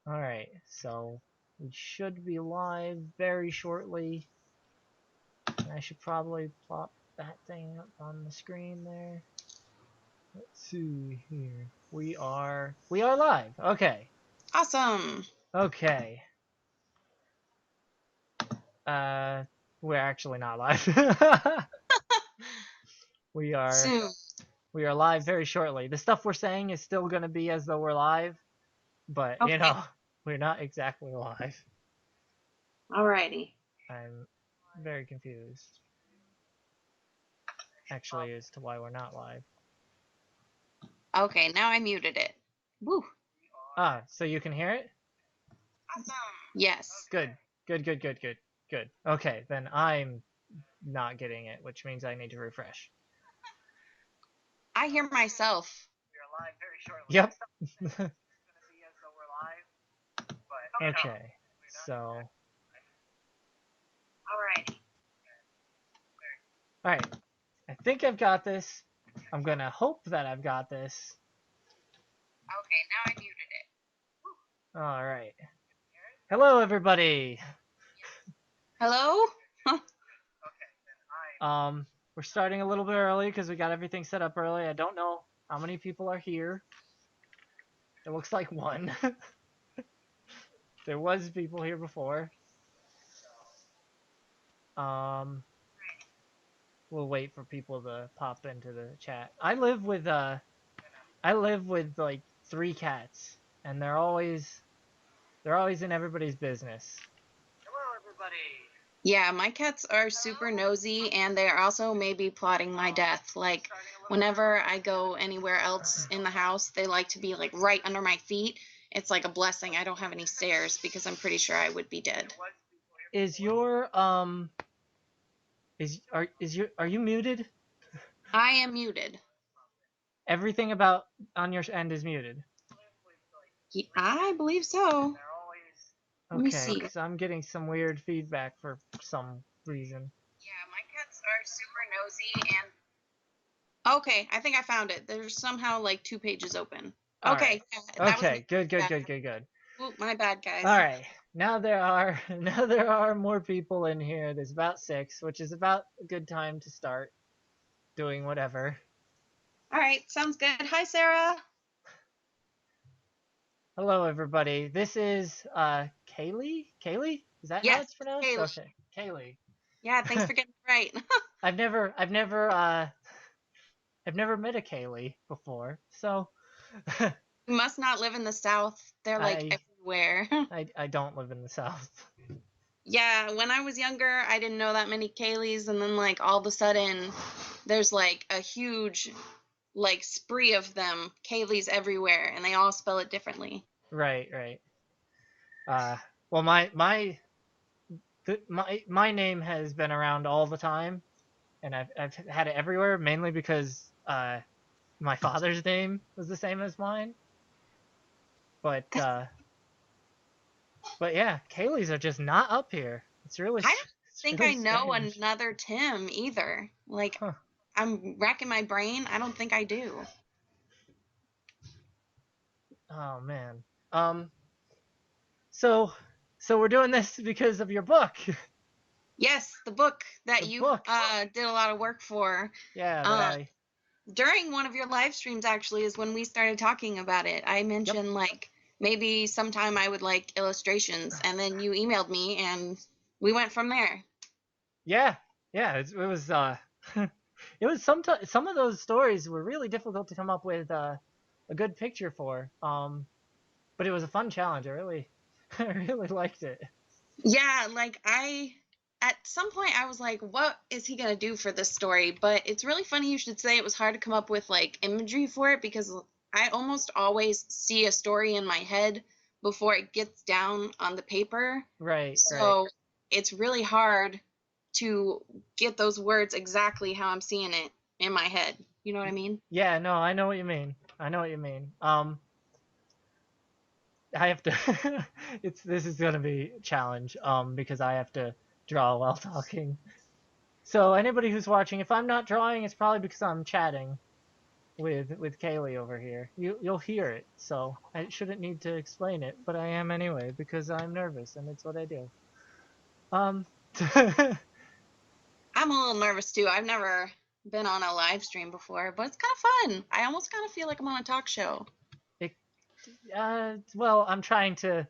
Alright, so we should be live very shortly. And I should probably plop that thing up on the screen there. Let's see here. We are live. Okay. Awesome. Okay. We're actually not live. we are Soon. live very shortly. The stuff we're saying is still gonna be as though we're live, but Okay. you know, we're not exactly live. Alrighty. I'm very confused, actually, as to why we're not live. Okay, now I muted it. Woo. Ah, so you can hear it? Awesome. Yes. Good. Okay, then I'm not getting it, which means I need to refresh. I hear myself. Yep. Okay, so. Alrighty. Alright, I think I've got this. I'm gonna hope that I've got this. Okay, now I muted it. Alright. Hello, everybody! Hello? We're starting a little bit early because we got everything set up early. I don't know how many people are here. It looks like one. There was people here before. We'll wait for people to pop into the chat. I live with like 3 cats, and they're always in everybody's business. Hello, everybody. Yeah, my cats are super nosy, and they are also maybe plotting my death. Like, whenever I go anywhere else in the house, they like to be like right under my feet. It's like a blessing I don't have any stairs because I'm pretty sure I would be dead. Is your are you muted? I am muted. Everything about on your end is muted. I believe so. Let me Okay, see. because I'm getting some weird feedback for some reason. Yeah, my cats are super nosy and... Okay, I think I found it. There's somehow like 2 pages open. All Okay. right. That Okay, was good. Oh, my bad, guys. All right. Now there are more people in here. There's about 6, which is about a good time to start doing whatever. All right, sounds good. Hi, Sarah. Hello, everybody. This is Kaylee. Kaylee? Is that how Yes, it's pronounced? Kaylee. Okay, Kaylee. Yeah, thanks for getting it right. I've never met a Kaylee before, so You must not live in the South. They're like everywhere. I don't live in the South. Yeah, when I was younger, I didn't know that many Kayleys, and then like all of a sudden, there's like a huge like spree of them, Kayleys everywhere, and they all spell it differently. Right. Well, my name has been around all the time, and I've had it everywhere, mainly because my father's name was the same as mine. But yeah, Kayleys are just not up here. It's really. I don't think really I know strange. another Tim either. Like, Huh. I'm racking my brain. I don't think I do. Oh man. So we're doing this because of your book. Yes, the book that The you book. did a lot of work for. Yeah, During one of your live streams actually is when we started talking about it. I mentioned like maybe sometime I would like illustrations, and then you emailed me and we went from there. Yeah. It was it was some of those stories were really difficult to come up with a good picture for. But it was a fun challenge. I really I really liked it. Yeah, like at some point I was like, what is he gonna do for this story? But it's really funny you should say it was hard to come up with like imagery for it, because I almost always see a story in my head before it gets down on the paper. Right. So it's really hard to get those words exactly how I'm seeing it in my head. You know what I mean? Yeah, no, I know what you mean. I have to this is gonna be a challenge, because I have to draw while talking. So anybody who's watching, if I'm not drawing, it's probably because I'm chatting. with Kaylee over here. You'll hear it, so I shouldn't need to explain it, but I am anyway because I'm nervous and it's what I do. Um, I'm a little nervous too. I've never been on a live stream before, but it's kind of fun. I almost kind of feel like I'm on a talk show. it, well, I'm trying to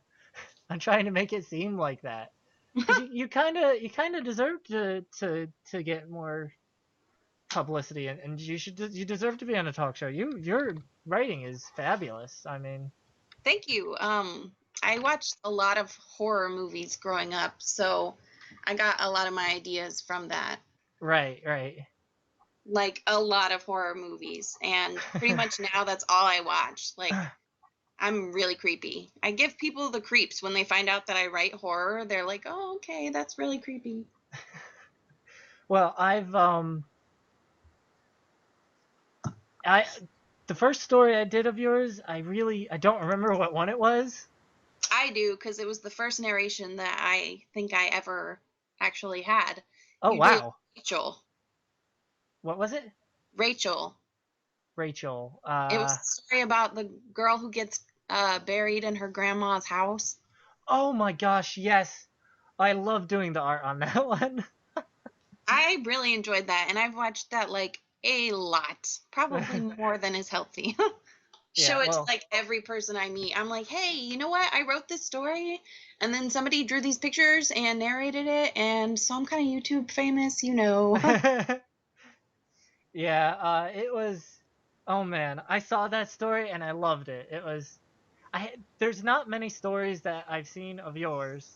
make it seem like that because you kind of deserve to get more publicity and you deserve to be on a talk show. Your writing is fabulous. I mean, Thank you. I watched a lot of horror movies growing up, so I got a lot of my ideas from that. right. Like a lot of horror movies, and pretty much now that's all I watch. Like I'm really creepy. I give people the creeps when they find out that I write horror. They're like, "Oh, okay, that's really creepy." Well, I the first story I did of yours, I don't remember what one it was. I do because it was the first narration that I think I ever actually had. Oh You did wow, Rachel. what was it? Rachel. Rachel. It was a story about the girl who gets buried in her grandma's house. Oh my gosh, yes, I love doing the art on that one. I really enjoyed that, and I've watched that like a lot, probably more than is healthy. Yeah, Show it to well, like every person I meet. I'm like, hey, you know what? I wrote this story, and then somebody drew these pictures and narrated it, and so I'm kind of YouTube famous, you know. yeah, it was. Oh man, I saw that story and I loved it. It was. There's not many stories that I've seen of yours,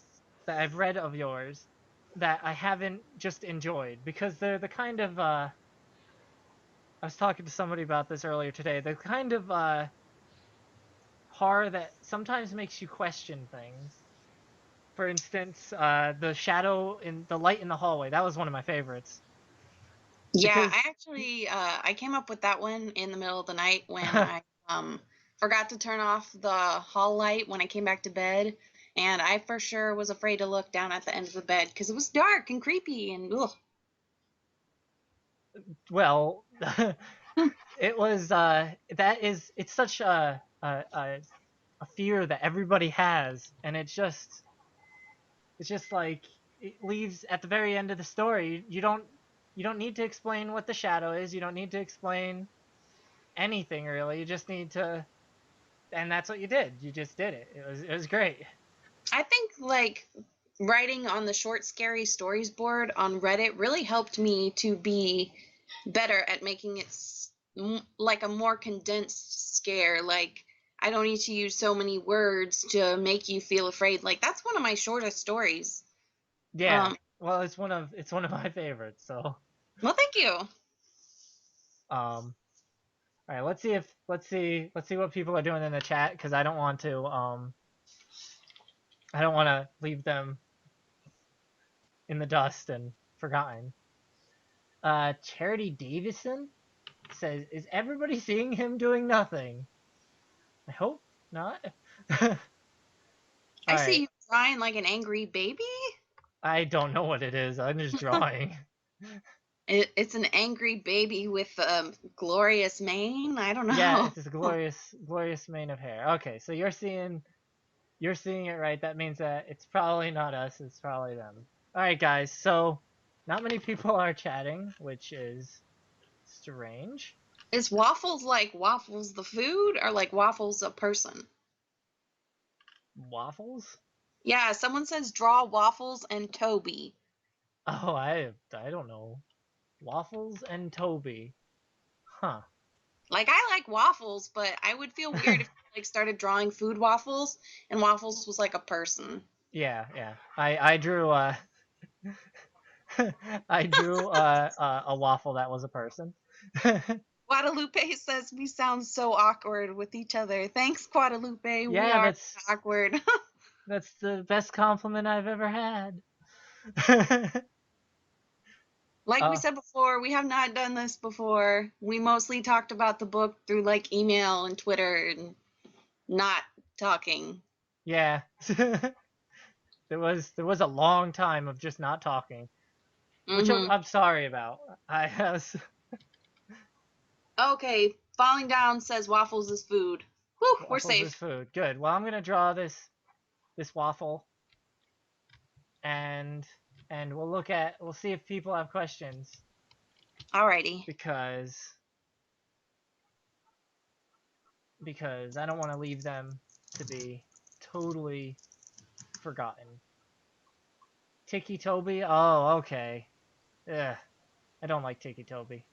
that I've read of yours, that I haven't just enjoyed because they're the kind of. I was talking to somebody about this earlier today. The kind of horror that sometimes makes you question things. For instance, the light in the hallway. That was one of my favorites Yeah, because I actually I came up with that one in the middle of the night when I forgot to turn off the hall light when I came back to bed, and I for sure was afraid to look down at the end of the bed because it was dark and creepy and ugh. well, it was it's such a fear that everybody has, and it's just like it leaves at the very end of the story. You don't need to explain what the shadow is. You don't need to explain anything really. You just need to, and that's what you did. You just did it. It was great. I think like writing on the short scary stories board on Reddit really helped me to be better at making it like a more condensed scare. Like I don't need to use so many words to make you feel afraid. Like that's one of my shortest stories. Yeah. Well, it's one of my favorites. So, Well, thank you. all right. Let's see what people are doing in the chat because I don't want to leave them in the dust and forgotten. Charity Davison says, "Is everybody seeing him doing nothing?" I hope not. All I see right. you crying like an angry baby. I don't know what it is. I'm just drawing. It's an angry baby with glorious mane. I don't Yeah, know. it's this glorious mane of hair. Okay, so you're seeing it right. That means that it's probably not us. It's probably them. All right, guys. So not many people are chatting, which is strange. Is waffles like waffles the food or like waffles a person? Waffles? Yeah, someone says draw waffles and Toby. Oh, I don't know. Waffles and Toby. Huh. Like I like waffles, but I would feel weird if I like started drawing food waffles and waffles was like a person. Yeah. I drew I drew a waffle that was a person. Guadalupe says we sound so awkward with each other. Thanks, Guadalupe. We Yeah, are that's awkward. that's the best compliment I've ever had. Like we uh, said before, we have not done this before. We mostly talked about the book through like email and Twitter and not talking. yeah. There was a long time of just not talking, which I'm, Hmm. I'm sorry about. I was Okay, falling down says waffles is food. Whew, we're Waffles is safe. food. Good. Well, I'm gonna draw this waffle, and we'll see if people have questions Alrighty. because I don't want to leave them to be totally forgotten. Tiki Toby. Oh, okay. Ugh, I don't like Tiki Toby.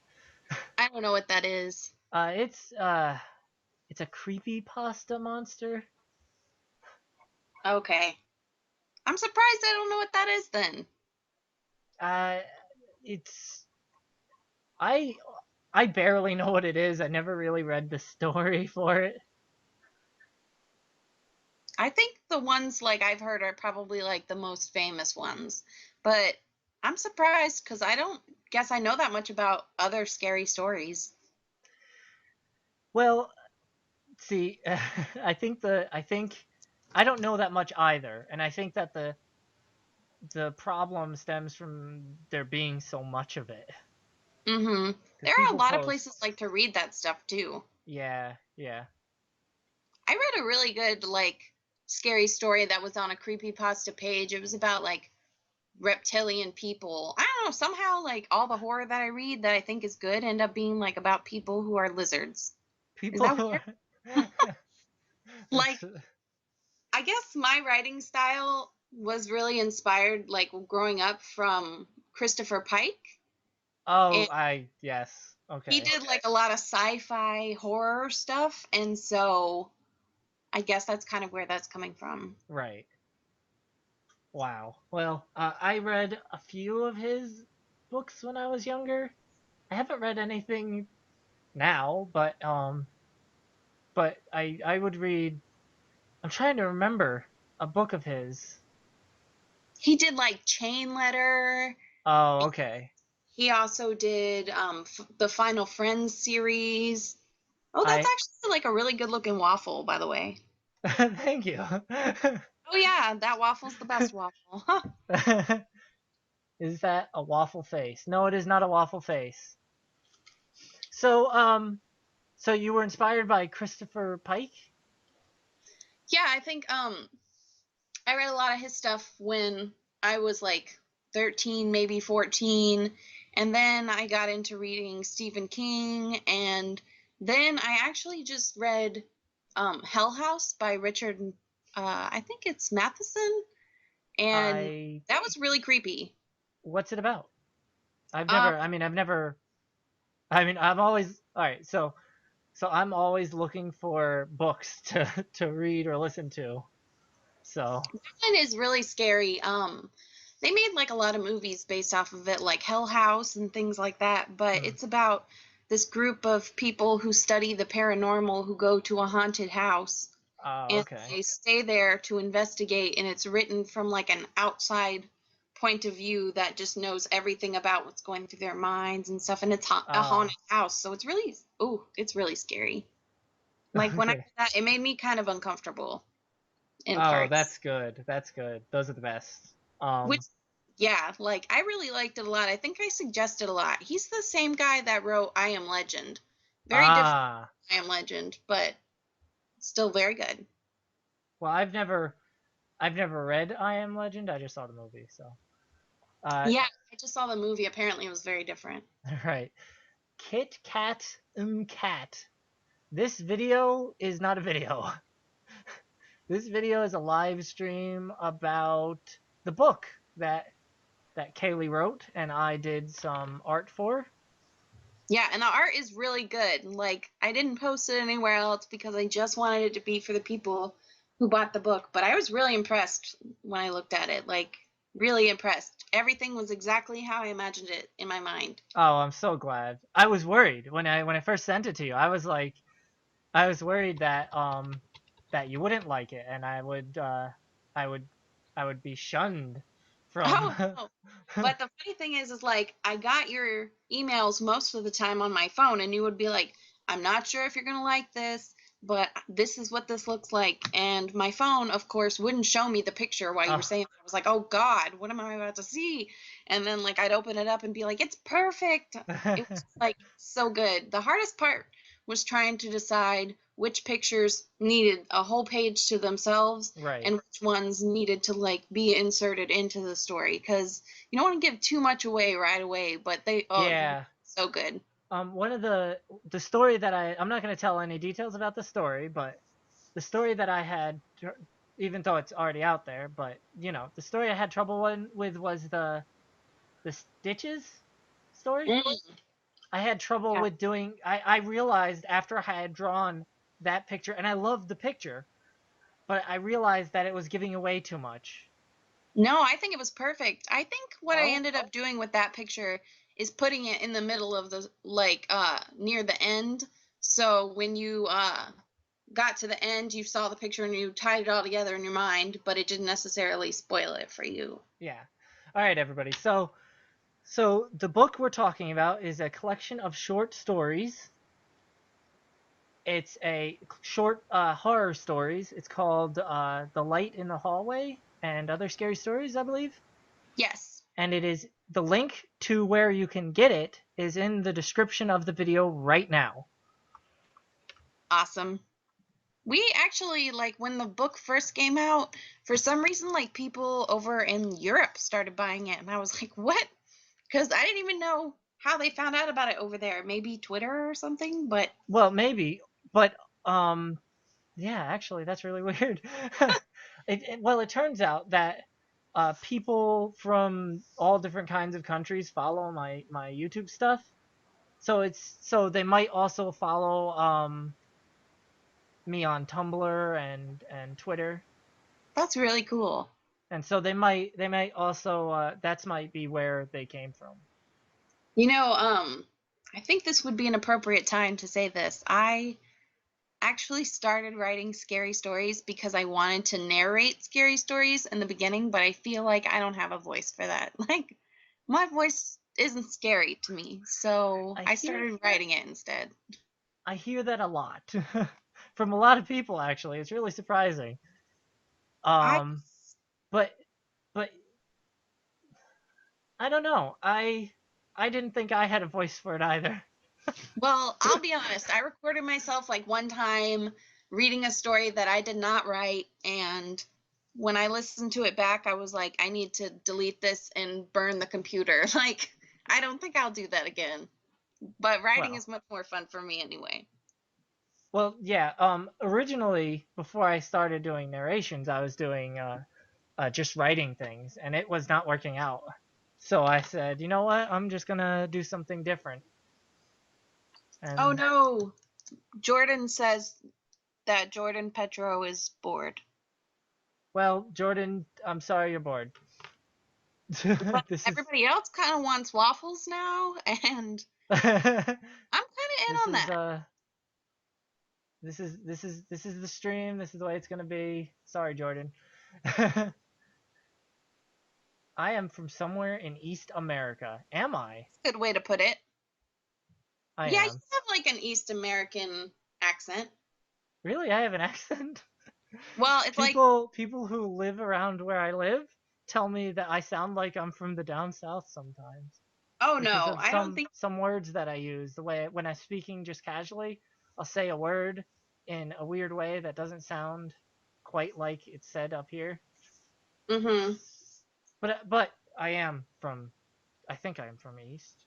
I don't know what that is. It's a creepy pasta monster. Okay. I'm surprised I don't know what that is then. Uh, it's I I barely know what it is. I never really read the story for it. I think the ones like I've heard are probably like the most famous ones. But I'm surprised because I don't guess I know that much about other scary stories. Well, see, I think I don't know that much either, and I think that the problem stems from there being so much of it. Mm-hmm. Because There are a people lot of places post, like to read that stuff too. yeah, yeah. I read a really good like scary story that was on a creepypasta page. It was about like reptilian people. I don't know, somehow like all the horror that I read that I think is good end up being like about people who are lizards. Is People that who weird? that's Like I guess my writing style was really inspired like growing up from Christopher Pike, oh, and I yes. he Okay. did like a lot of sci-fi horror stuff, and so I guess that's kind of where that's coming from. Right. Wow. Well, I read a few of his books when I was younger. I haven't read anything now, but I would read. I'm trying to remember a book of his. He did like Chain Letter. Oh, okay. He also did the Final Friends series. Oh, that's I actually like a really good looking waffle, by the way. thank you. Oh yeah, that waffle's the best waffle. Huh. Is that a waffle face? No, it is not a waffle face. So, so you were inspired by Christopher Pike? Yeah, I think I read a lot of his stuff when I was like 13, maybe 14, and then I got into reading Stephen King, and then I actually just read Hell House by Richard I think it's Matheson, and I. that was really creepy. What's it about? I've Um, never. I mean, I've never. I mean, I'm always. All right. So I'm always looking for books to read or listen to. So. One is really scary. They made like a lot of movies based off of it, like Hell House and things like that. But Hmm. it's about this group of people who study the paranormal who go to a haunted house Oh, and okay. they stay there to investigate. And it's written from like an outside point of view that just knows everything about what's going through their minds and stuff. And it's a Oh, haunted house, so it's really it's really scary. Like when I okay. read that, it made me kind of uncomfortable in Oh, parts. that's good. That's good. Those are the best. Which, yeah, like I really liked it a lot. I think I suggested a lot. He's the same guy that wrote I Am Legend. Very different Ah. I Am Legend, but still very good. Well, I've never read I Am Legend. I just saw the movie. So. Uh. Yeah, I just saw the movie. Apparently, it was very different. Right. Kit Kat Cat. This video is not a video. This video is a live stream about the book that Kaylee wrote and I did some art for. Yeah, and the art is really good. Like, I didn't post it anywhere else because I just wanted it to be for the people who bought the book. But I was really impressed when I looked at it. Like, really impressed. Everything was exactly how I imagined it in my mind. Oh, I'm so glad. I was worried when I first sent it to you. I was worried that you wouldn't like it and I would I would be shunned from. Oh no. But the funny thing is like I got your emails most of the time on my phone and you would be like, I'm not sure if you're gonna like this, but this is what this looks like. And my phone, of course, wouldn't show me the picture while you were Oh. saying it. I was like, oh God, what am I about to see? And then like I'd open it up and be like, it's perfect. It was like so good. The hardest part was trying to decide which pictures needed a whole page to themselves Right. and which ones needed to like be inserted into the story, because you don't want to give too much away right away, but Yeah. so good. One of the story that I'm not going to tell any details about the story, but the story that I had, even though it's already out there, but you know, the story I had trouble with was the Stitches story. Mm, I had trouble yeah. with doing. I realized after I had drawn that picture, and I loved the picture, but I realized that it was giving away too much. No, I think it was perfect. I think what I Oh, ended up doing with that picture is putting it in the middle of the like near the end. So when you got to the end, you saw the picture and you tied it all together in your mind, but it didn't necessarily spoil it for you. yeah. All right, everybody. So the book we're talking about is a collection of short stories. It's a short horror stories. It's called The Light in the Hallway and Other Scary Stories, I believe. Yes. And it is the link to where you can get it is in the description of the video right now. Awesome. We actually like when the book first came out, for some reason like people over in Europe started buying it and I was like, "What?" Cuz I didn't even know how they found out about it over there. Maybe Twitter or something, but Well, maybe, but yeah, actually, that's really weird. Well, it turns out that people from all different kinds of countries follow my YouTube stuff. So they might also follow me on Tumblr and Twitter, that's really cool. and so they might also that's might be where they came from. You know, I think this would be an appropriate time to say this. I actually started writing scary stories because I wanted to narrate scary stories in the beginning, but I feel like I don't have a voice for that. Like, my voice isn't scary to me, so I I hear started writing it instead. I hear that a lot from a lot of people. Actually, it's really surprising. I Um, but but I don't know. I didn't think I had a voice for it either. Well, I'll be honest. I recorded myself like one time reading a story that I did not write, and when I listened to it back, I was like, I need to delete this and burn the computer. Like, I don't think I'll do that again. But writing Well, is much more fun for me anyway. well, yeah. Originally, before I started doing narrations, I was doing just writing things, and it was not working out. So I said, you know what? I'm just gonna do something different. Oh And no, Jordan says that Jordan Petro is bored. well, Jordan, I'm sorry you're bored. But this is everybody else kind of wants waffles now, and I'm kind of in this on is that. this is the stream. This is the way it's gonna be. Sorry, Jordan. I am from somewhere in East America. Am I? Good way to put it. I Yeah, you am. have like an East American accent. Really? I have an accent? Well, it's like, People who live around where I live tell me that I sound like I'm from the down south sometimes oh because no, of I don't think. some words that I use. The way when I'm speaking just casually, I'll say a word in a weird way that doesn't sound quite like it's said up here. Mm-hmm. But I am from I think I am from East.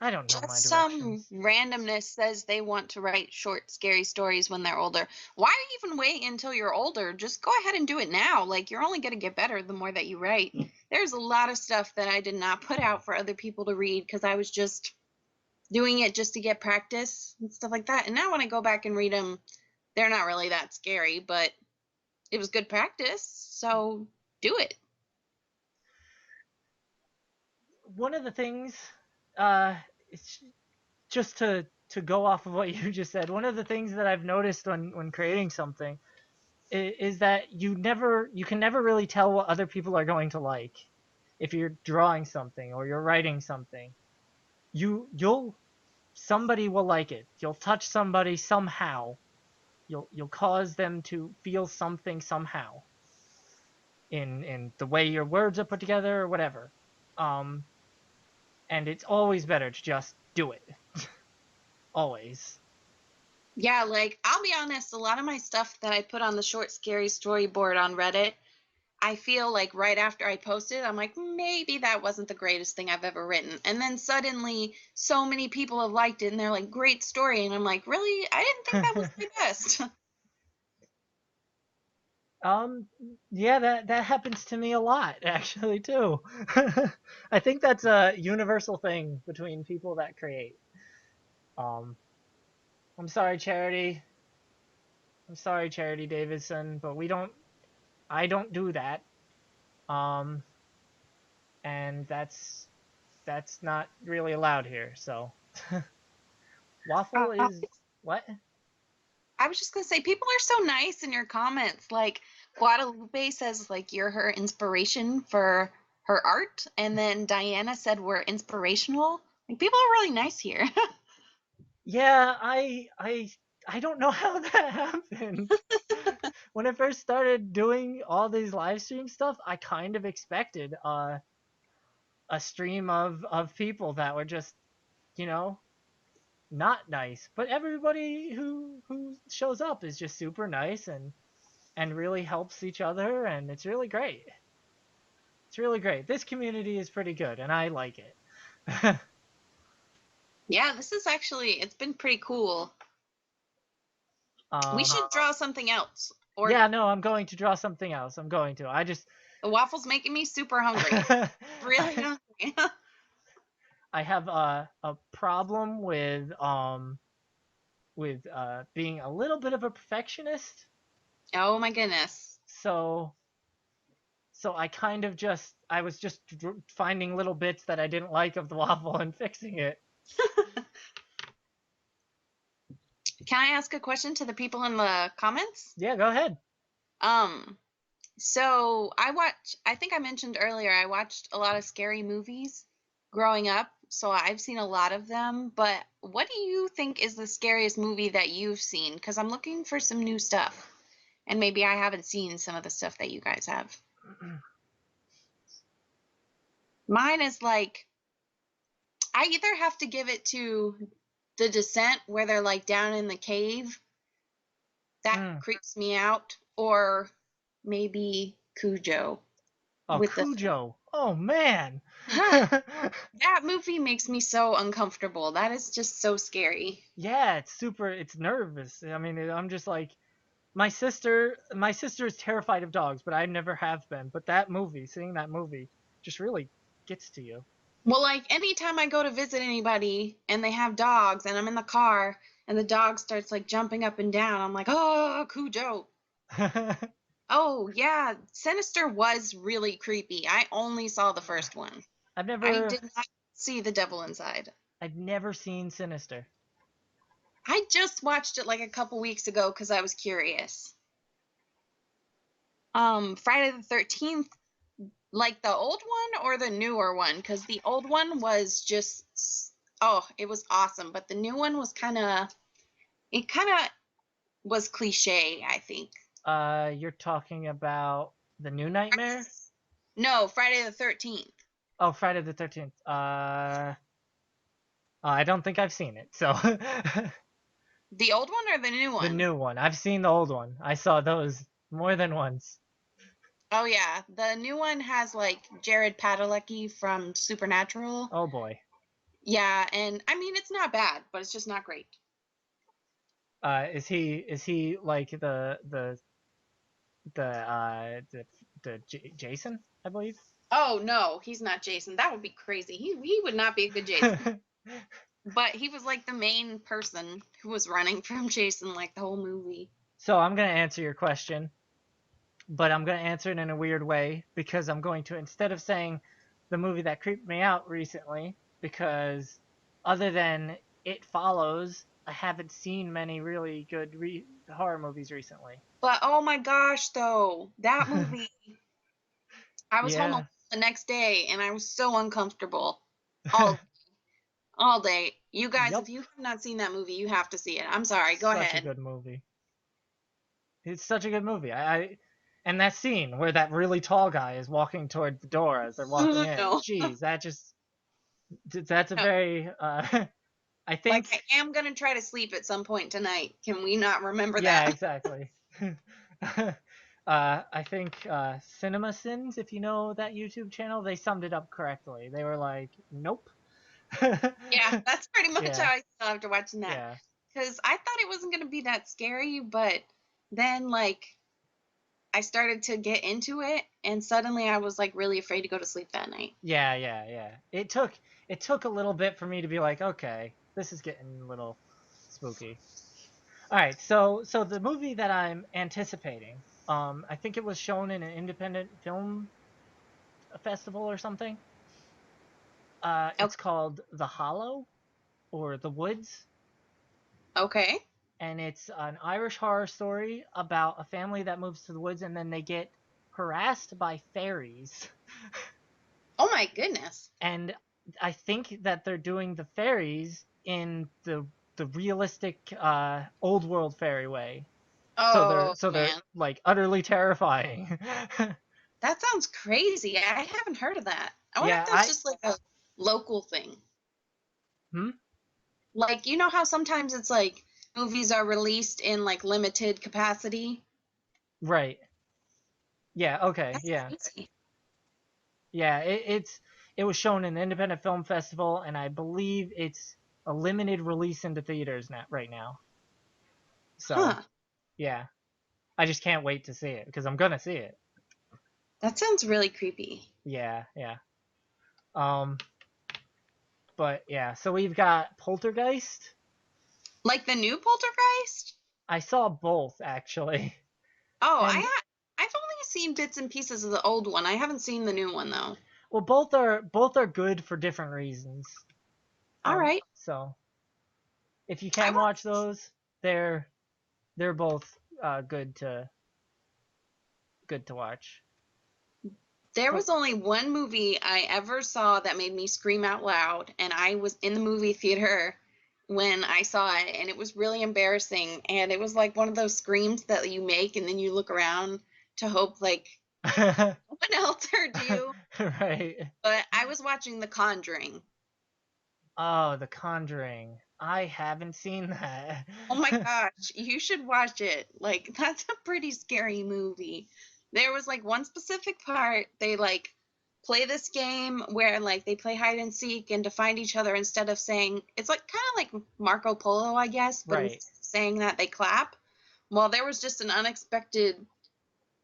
I don't know my Just some directions. randomness says they want to write short, scary stories when they're older. Why even wait until you're older? Just go ahead and do it now. Like, you're only going to get better the more that you write. There's a lot of stuff that I did not put out for other people to read because I was just doing it just to get practice and stuff like that. And now when I go back and read them, they're not really that scary, but it was good practice. So do it. One of the things uh it's just to go off of what you just said. One of the things that I've noticed when creating something is that you can never really tell what other people are going to like. If you're drawing something or you're writing something, you'll somebody will like it. You'll touch somebody somehow. You'll cause them to feel something somehow in the way your words are put together or whatever. Um, and it's always better to just do it. Always. Yeah, like I'll be honest, a lot of my stuff that I put on the short scary storyboard on Reddit, I feel like right after I posted, I'm like, maybe that wasn't the greatest thing I've ever written. And then suddenly so many people have liked it and they're like, great story. And I'm like, really? I didn't think that was my best. Um, yeah, that happens to me a lot, actually, too. I think that's a universal thing between people that create. Um, I'm sorry, Charity. I'm sorry, Charity Davidson, but I don't do that. Um, and that's not really allowed here. So, Waffle Uh, is what? I was just gonna say, people are so nice in your comments. Like Guadalupe says, like you're her inspiration for her art, and then Diana said we're inspirational. Like people are really nice here. Yeah, I don't know how that happened. When I first started doing all these live stream stuff, I kind of expected a stream of people that were just, you know, not nice. But everybody who shows up is just super nice and really helps each other, and it's really great. It's really great. This community is pretty good, and I like it. Yeah, this is actually it's been pretty cool. We um, should draw something else. Or yeah, no, I'm going to draw something else. I'm going to. the waffle's making me super hungry. Really hungry. I have a problem with being a little bit of a perfectionist. Oh my goodness. So I kind of I was just finding little bits that I didn't like of the waffle and fixing it. Can I ask a question to the people in the comments? Yeah, go ahead. Um, so I think I mentioned earlier, I watched a lot of scary movies growing up. So I've seen a lot of them, but what do you think is the scariest movie that you've seen? Because I'm looking for some new stuff. And maybe I haven't seen some of the stuff that you guys have. Mine is like, I either have to give it to The Descent, where they're like down in the cave. That Mm. creeps me out. Or maybe Cujo Oh, with the Cujo. Oh man. that movie makes me so uncomfortable. That is just so scary. Yeah, it's nervous. I mean, I'm just like my sister is terrified of dogs, but I never have been. But seeing that movie just really gets to you. Well, like anytime I go to visit anybody and they have dogs and I'm in the car and the dog starts like jumping up and down, I'm like, oh, Cujo. Oh, yeah. Sinister was really creepy. I only saw the first one. I've I never did not see the devil inside. I've never seen Sinister. I just watched it like a couple weeks ago because I was curious. Friday the 13th, like the old one or the newer one? Because the old one was just, oh, it was awesome. But the new one was it kind of was cliche, I think. You're talking about the New Nightmare? No, Friday the 13th. Oh, Friday the 13th. I don't think I've seen it. So The old one or the new the one? new one. I've seen the old one. I saw those more than once. Oh, yeah. The new one has like Jared Padalecki from Supernatural. Oh boy. Yeah, and I mean, it's not bad, but it's just not great. Is he like the Jason, I believe? Oh, no, he's not Jason. That would be crazy. He would not be a good Jason. But he was like the main person who was running from Jason like the whole movie. So I'm gonna answer your question, but I'm gonna answer it in a weird way because I'm going to, instead of saying the movie that creeped me out recently, because other than It Follows, I haven't seen many really good horror movies recently. But oh my gosh, though, that movie, I was home Yeah. alone the next day and I was so uncomfortable all all day. You guys, if Yep. you have not seen that movie, you have to see it. I'm sorry. Go Such a ahead. good movie. It's such a good movie. And that scene where that really tall guy is walking toward the door as they're walking in. No, Jeez, that's a no. very I Like, think. I am gonna try to sleep at some point tonight. Can we not remember Yeah, that? exactly. I think Cinema Sins, if you know that YouTube channel, they summed it up correctly. They were like, "Nope." Yeah, that's pretty much Yeah, how I feel after watching that. yeah, Because I thought it wasn't gonna be that scary, but then like I started to get into it, and suddenly I was like really afraid to go to sleep that night. yeah, yeah, yeah. It took a little bit for me to be like, okay, this is getting a little spooky. All right, so the movie that I'm anticipating, I think it was shown in an independent film festival or something. It's Okay. called The Hollow or The Woods, Okay. and it's an Irish horror story about a family that moves to the woods and then they get harassed by fairies. Oh my goodness. And I think that they're doing the fairies in the realistic old world fairy way. So they're Oh so they're man. like utterly terrifying. That sounds crazy. I haven't heard of that. I wonder if Yeah, that's I just like a local thing. hmm? Like, you know how sometimes it's like movies are released in like limited capacity? Right. Yeah, okay. That's Yeah. crazy. Yeah, it was shown in an independent film festival and I believe it's a limited release into theaters now right now. So, Huh. yeah. I just can't wait to see it because I'm gonna see it. That sounds really creepy. Yeah, yeah. Um, but yeah, so we've got Poltergeist. Like the new Poltergeist? I saw both actually, Oh, and I've only seen bits and pieces of the old one. I haven't seen the new one though. well, both are good for different reasons. All right. So if you I can watch watched those, they're they're both good to watch. There But was only one movie I ever saw that made me scream out loud, and I was in the movie theater when I saw it, and it was really embarrassing. And it was like one of those screams that you make, and then you look around to hope like no one else heard you. right. But I was watching The Conjuring. Oh, The Conjuring. I haven't seen that. Oh my gosh, you should watch it. Like, that's a pretty scary movie. There was like one specific part, they like play this game where like they play hide and seek and to find each other instead of saying it's like kind of like Marco Polo, I guess, but Right. instead of saying that they clap. Well, there was just an unexpected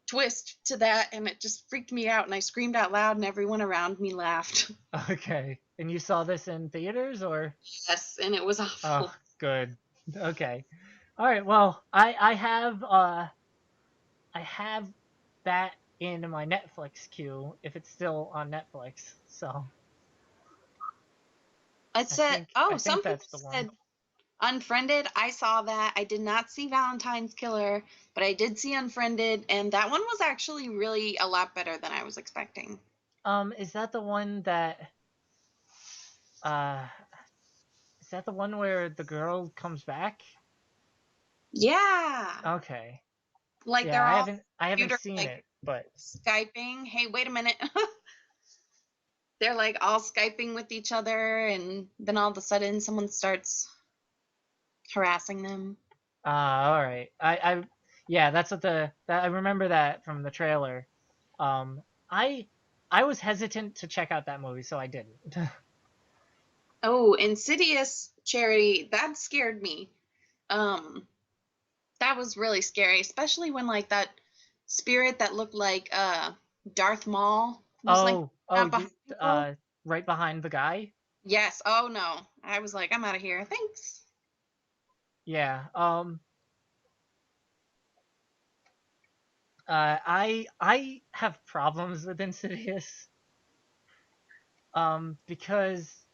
twist to that and it just freaked me out and I screamed out loud and everyone around me laughed. Okay. And you saw this in theaters or? Yes, and it was Oh, awful. good. Okay. All right. Well, I have that in my Netflix queue if it's still on Netflix. So It I said, think I oh, think some people that's the one. said Unfriended, I saw that. I did not see Valentine's Killer, but I did see Unfriended, and that one was actually really a lot better than I was expecting. Is that the one that uh is that the one where the girl comes back? Yeah. Okay. Like Yeah, they're I all haven't I haven't computer seen like it, but Skyping. Hey, wait a minute. They're like all Skyping with each other, and then all of a sudden someone starts harassing them. all right. Yeah, that's what I remember that from the trailer. Um, I I was hesitant to check out that movie, so I didn't. Oh, Insidious Charity, that scared me. Um, that was really scary, especially when like that spirit that looked like Darth Maul was like Oh, out behind people. right behind the guy. Yes. Oh no. I was like, I'm out of here. Thanks. Yeah. I have problems with Insidious. Because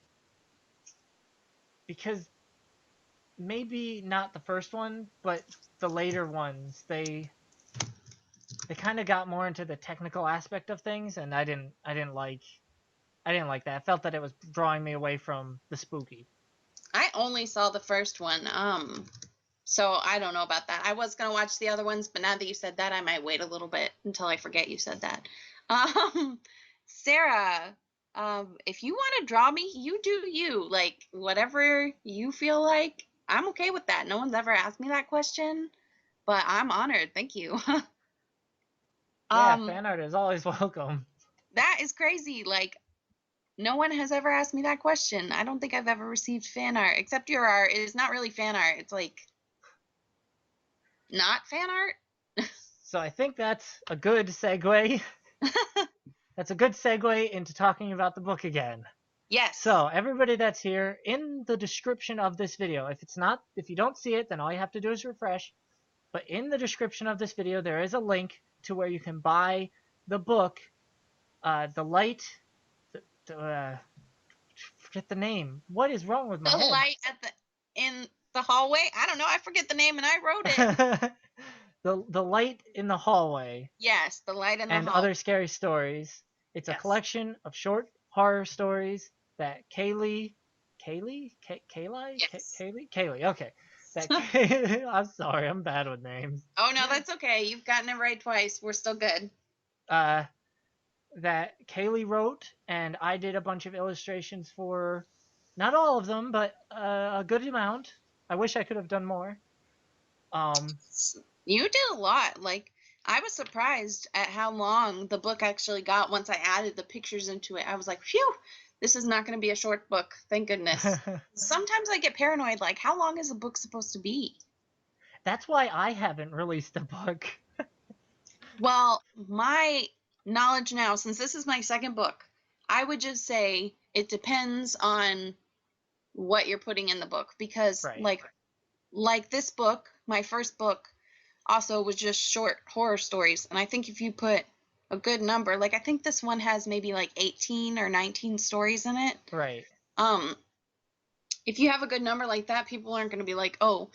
because maybe not the first one, but the later ones, they kind of got more into the technical aspect of things, and I didn't like that. I felt that it was drawing me away from the spooky. I only saw the first one. So I don't know about that. I was gonna watch the other ones, but now that you said that, I might wait a little bit until I forget you said that. Um, Sarah, If you want to draw me, you do you. Like, whatever you feel like, I'm okay with that. No one's ever asked me that question, but I'm honored. Thank you. Yeah, um, fan art is always welcome. that is crazy. Like, no one has ever asked me that question. I don't think I've ever received fan art, except your art. It is not really fan art. It's like not fan art. So I think that's a good segue. That's a good segue into talking about the book again. Yes. So everybody that's here, in the description of this video, if you don't see it, then all you have to do is refresh. But in the description of this video, there is a link to where you can buy the book, The Light, forget the name. What is wrong with my The head? light at the in the hallway. I don't know. I forget the name, and I wrote it. the Light in the Hallway Yes, the light in the and hall. Other Scary Stories. It's a Yes. collection of short horror stories that Kaylee, Yes. okay. I'm sorry, I'm bad with names. Oh no, that's okay. You've gotten it right twice. We're still good. Uh, that Kaylee wrote, and I did a bunch of illustrations for, not all of them, but a good amount. I wish I could have done more. You did a lot. Like, I was surprised at how long the book actually got once I added the pictures into it. I was like, phew, this is not going to be a short book. Thank goodness. Sometimes I get paranoid, like, how long is a book supposed to be? That's why I haven't released a book. Well, my knowledge now, since this is my second book, I would just say it depends on what you're putting in the book because Right. like this book, my first book also was just short horror stories, and I think if you put a good number, like I think this one has maybe like 18 or 19 stories in it. Right. Um if you have a good number like that, people aren't going to be like, "Oh,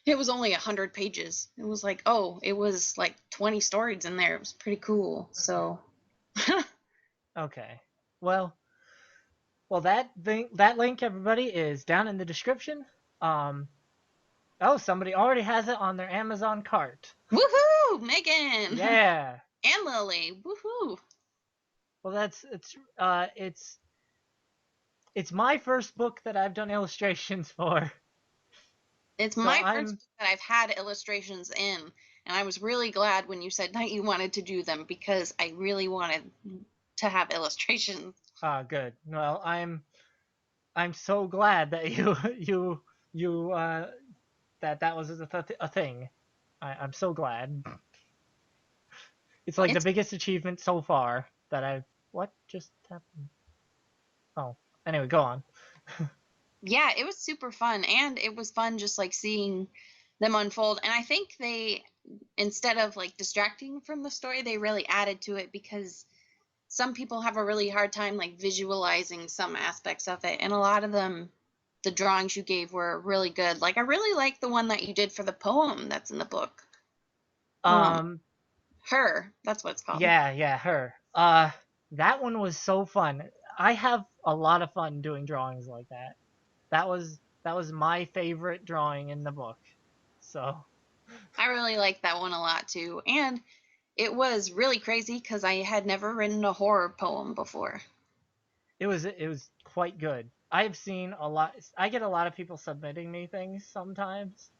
it was only 100 pages." It was like, "Oh, it was like 20 stories in there." It was pretty cool. So Okay. Well, that link, everybody, is down in the description. Um, oh, somebody already has it on their Amazon cart. woohoo, Megan Yeah. and Lily. Woohoo. Well, it's my first book that I've done illustrations for. It's So my first I'm book that I've had illustrations in, and I was really glad when you said that you wanted to do them because I really wanted to have illustrations. good. Well, I'm so glad that you that was a thing. I'm so glad. It's like the It's biggest achievement so far that I've. What just happened? Oh, anyway, go on. yeah, it was super fun, and it was fun just like seeing them unfold. And I think they, instead of like distracting from the story, they really added to it because some people have a really hard time like visualizing some aspects of it, and a lot of them, the drawings you gave were really good. Like I really like the one that you did for the poem that's in the book. Um, Um, Her, that's what it's called. yeah, her. That one was so fun. I have a lot of fun doing drawings like that. That was my favorite drawing in the book. So I really like that one a lot too. And it was really crazy because I had never written a horror poem before. it was quite good. I've seen a lot. I get a lot of people submitting me things sometimes,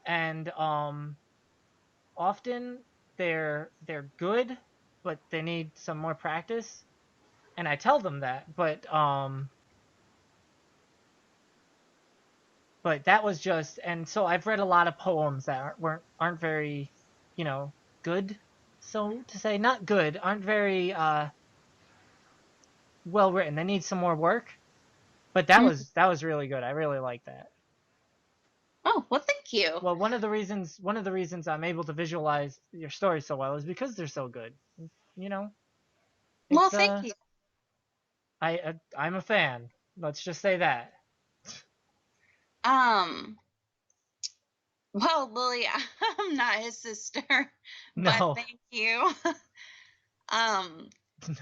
and often they're good, but they need some more practice. And I tell them that, but that was just, and so I've read a lot of poems that aren't very, good, so to say, not good, aren't very well written. They need some more work. But that Mm. was really good. I really like that. Oh, well, thank you. Well, one of the reasons I'm able to visualize your stories so well is because they're so good. You know, Well, it's thank you. I'm a fan. Let's just say that. Um, well, Lily, I'm not his sister, but No, thank you. Um,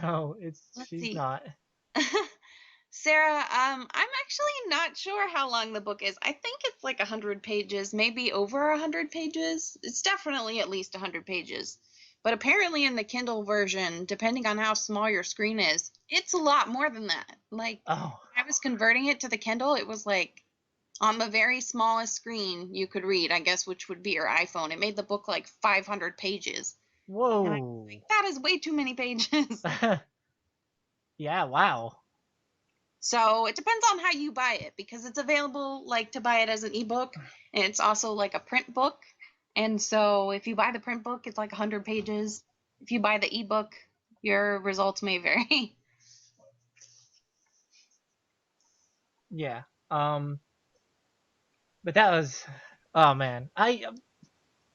no, let's she's see. not. Sarah, I'm actually not sure how long the book is. I think it's like 100 pages, maybe over 100 pages. It's definitely at least 100 pages. But apparently in the Kindle version, depending on how small your screen is, it's a lot more than that. Like, Oh, when I was converting it to the Kindle, it was like on the very smallest screen you could read, I guess, which would be your iPhone. It made the book like 500 pages. And I was whoa. like, that is way too many pages. Yeah, wow. So it depends on how you buy it, because it's available like to buy it as an ebook, and it's also like a print book. And so if you buy the print book, it's like 100 pages. If you buy the ebook, your results may vary. Yeah. But that was, oh man.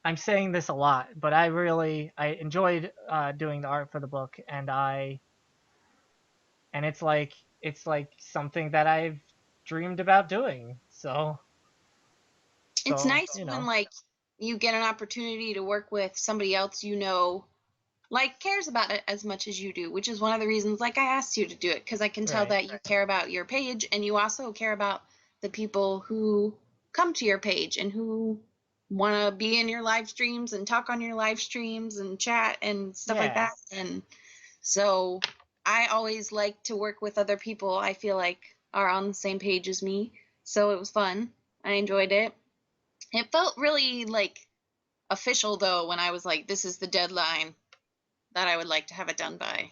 I'm saying this a lot, but I enjoyed doing the art for the book, and it's like something that I've dreamed about doing. It's So, nice when like you get an opportunity to work with somebody else like cares about it as much as you do, which is one of the reasons like I asked you to do it, because I can tell right. that you care about your page, and you also care about the people who come to your page and who want to be in your live streams and talk on your live streams and chat and stuff like Yeah. that. And so I always like to work with other people I feel like are on the same page as me. So it was fun. I enjoyed it. It felt really like official though when I was like, this is the deadline that I would like to have it done by.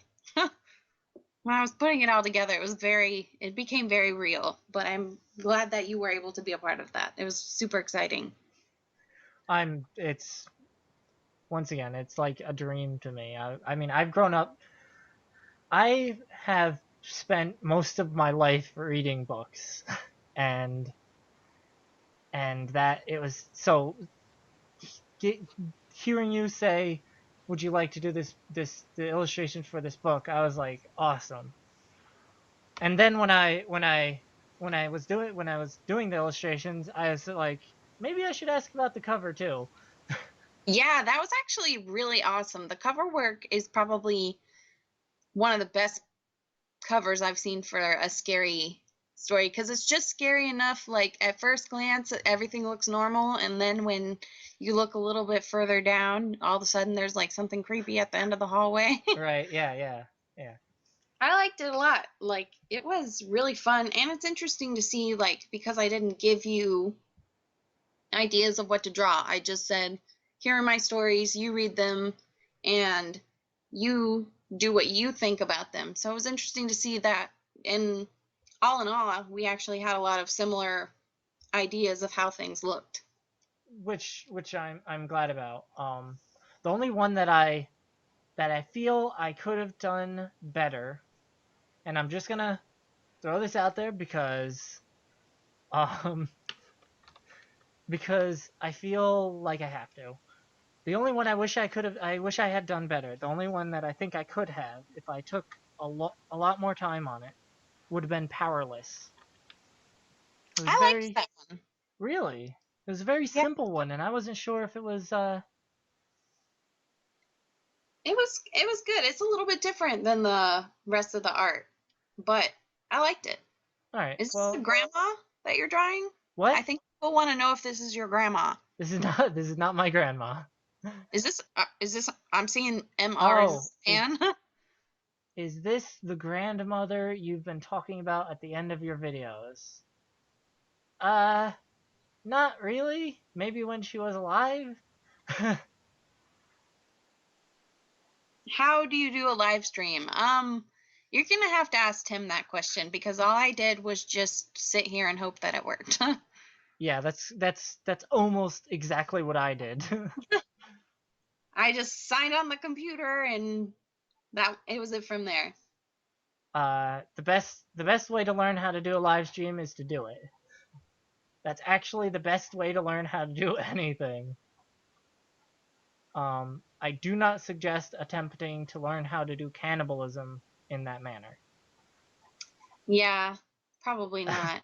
When I was putting it all together, it became very real, but I'm glad that you were able to be a part of that. It was super exciting. It's, once again, it's like a dream to me. I mean, I've grown up, I have spent most of my life reading books, and, that it was, so, get, hearing you say, would you like to do the illustrations for this book? I was like, awesome. And then when I was doing the illustrations, I was like, maybe I should ask about the cover too. Yeah, that was actually really awesome. The cover work is probably one of the best covers I've seen for a scary story, because it's just scary enough. Like at first glance, everything looks normal, and then when you look a little bit further down, all of a sudden there's like something creepy at the end of the hallway. Right? Yeah, yeah, yeah. I liked it a lot. Like it was really fun, and it's interesting to see, like, because I didn't give you ideas of what to draw. I just said, here are my stories, you read them, and you do what you think about them. So it was interesting to see that. And all in all, we actually had a lot of similar ideas of how things looked. Which I'm glad about. The only one that I feel I could have done better, and I'm just gonna throw this out there um because I feel like I have to. The only one I wish I had done better. The only one that I think I could have, if I took a lot more time on it, would have been Powerless. It was I liked very, that one. really, it was a very Yeah, simple one, and I wasn't sure if it was it was good. It's a little bit different than the rest of the art, but I liked it. all right. Is this the Well, grandma that you're drawing? I what? think people want to know if this is your grandma. This is not my grandma. Is this I'm seeing MR, is Oh, this Anne? is this the grandmother you've been talking about at the end of your videos? Uh, not really. Maybe when she was alive. How do you do a live stream? You're gonna have to ask Tim that question, because all I did was just sit here and hope that it worked. Yeah, that's almost exactly what I did. I just signed on the computer, and that it was it from there. The best way to learn how to do a live stream is to do it. That's actually the best way to learn how to do anything. I do not suggest attempting to learn how to do cannibalism in that manner. Yeah, probably not.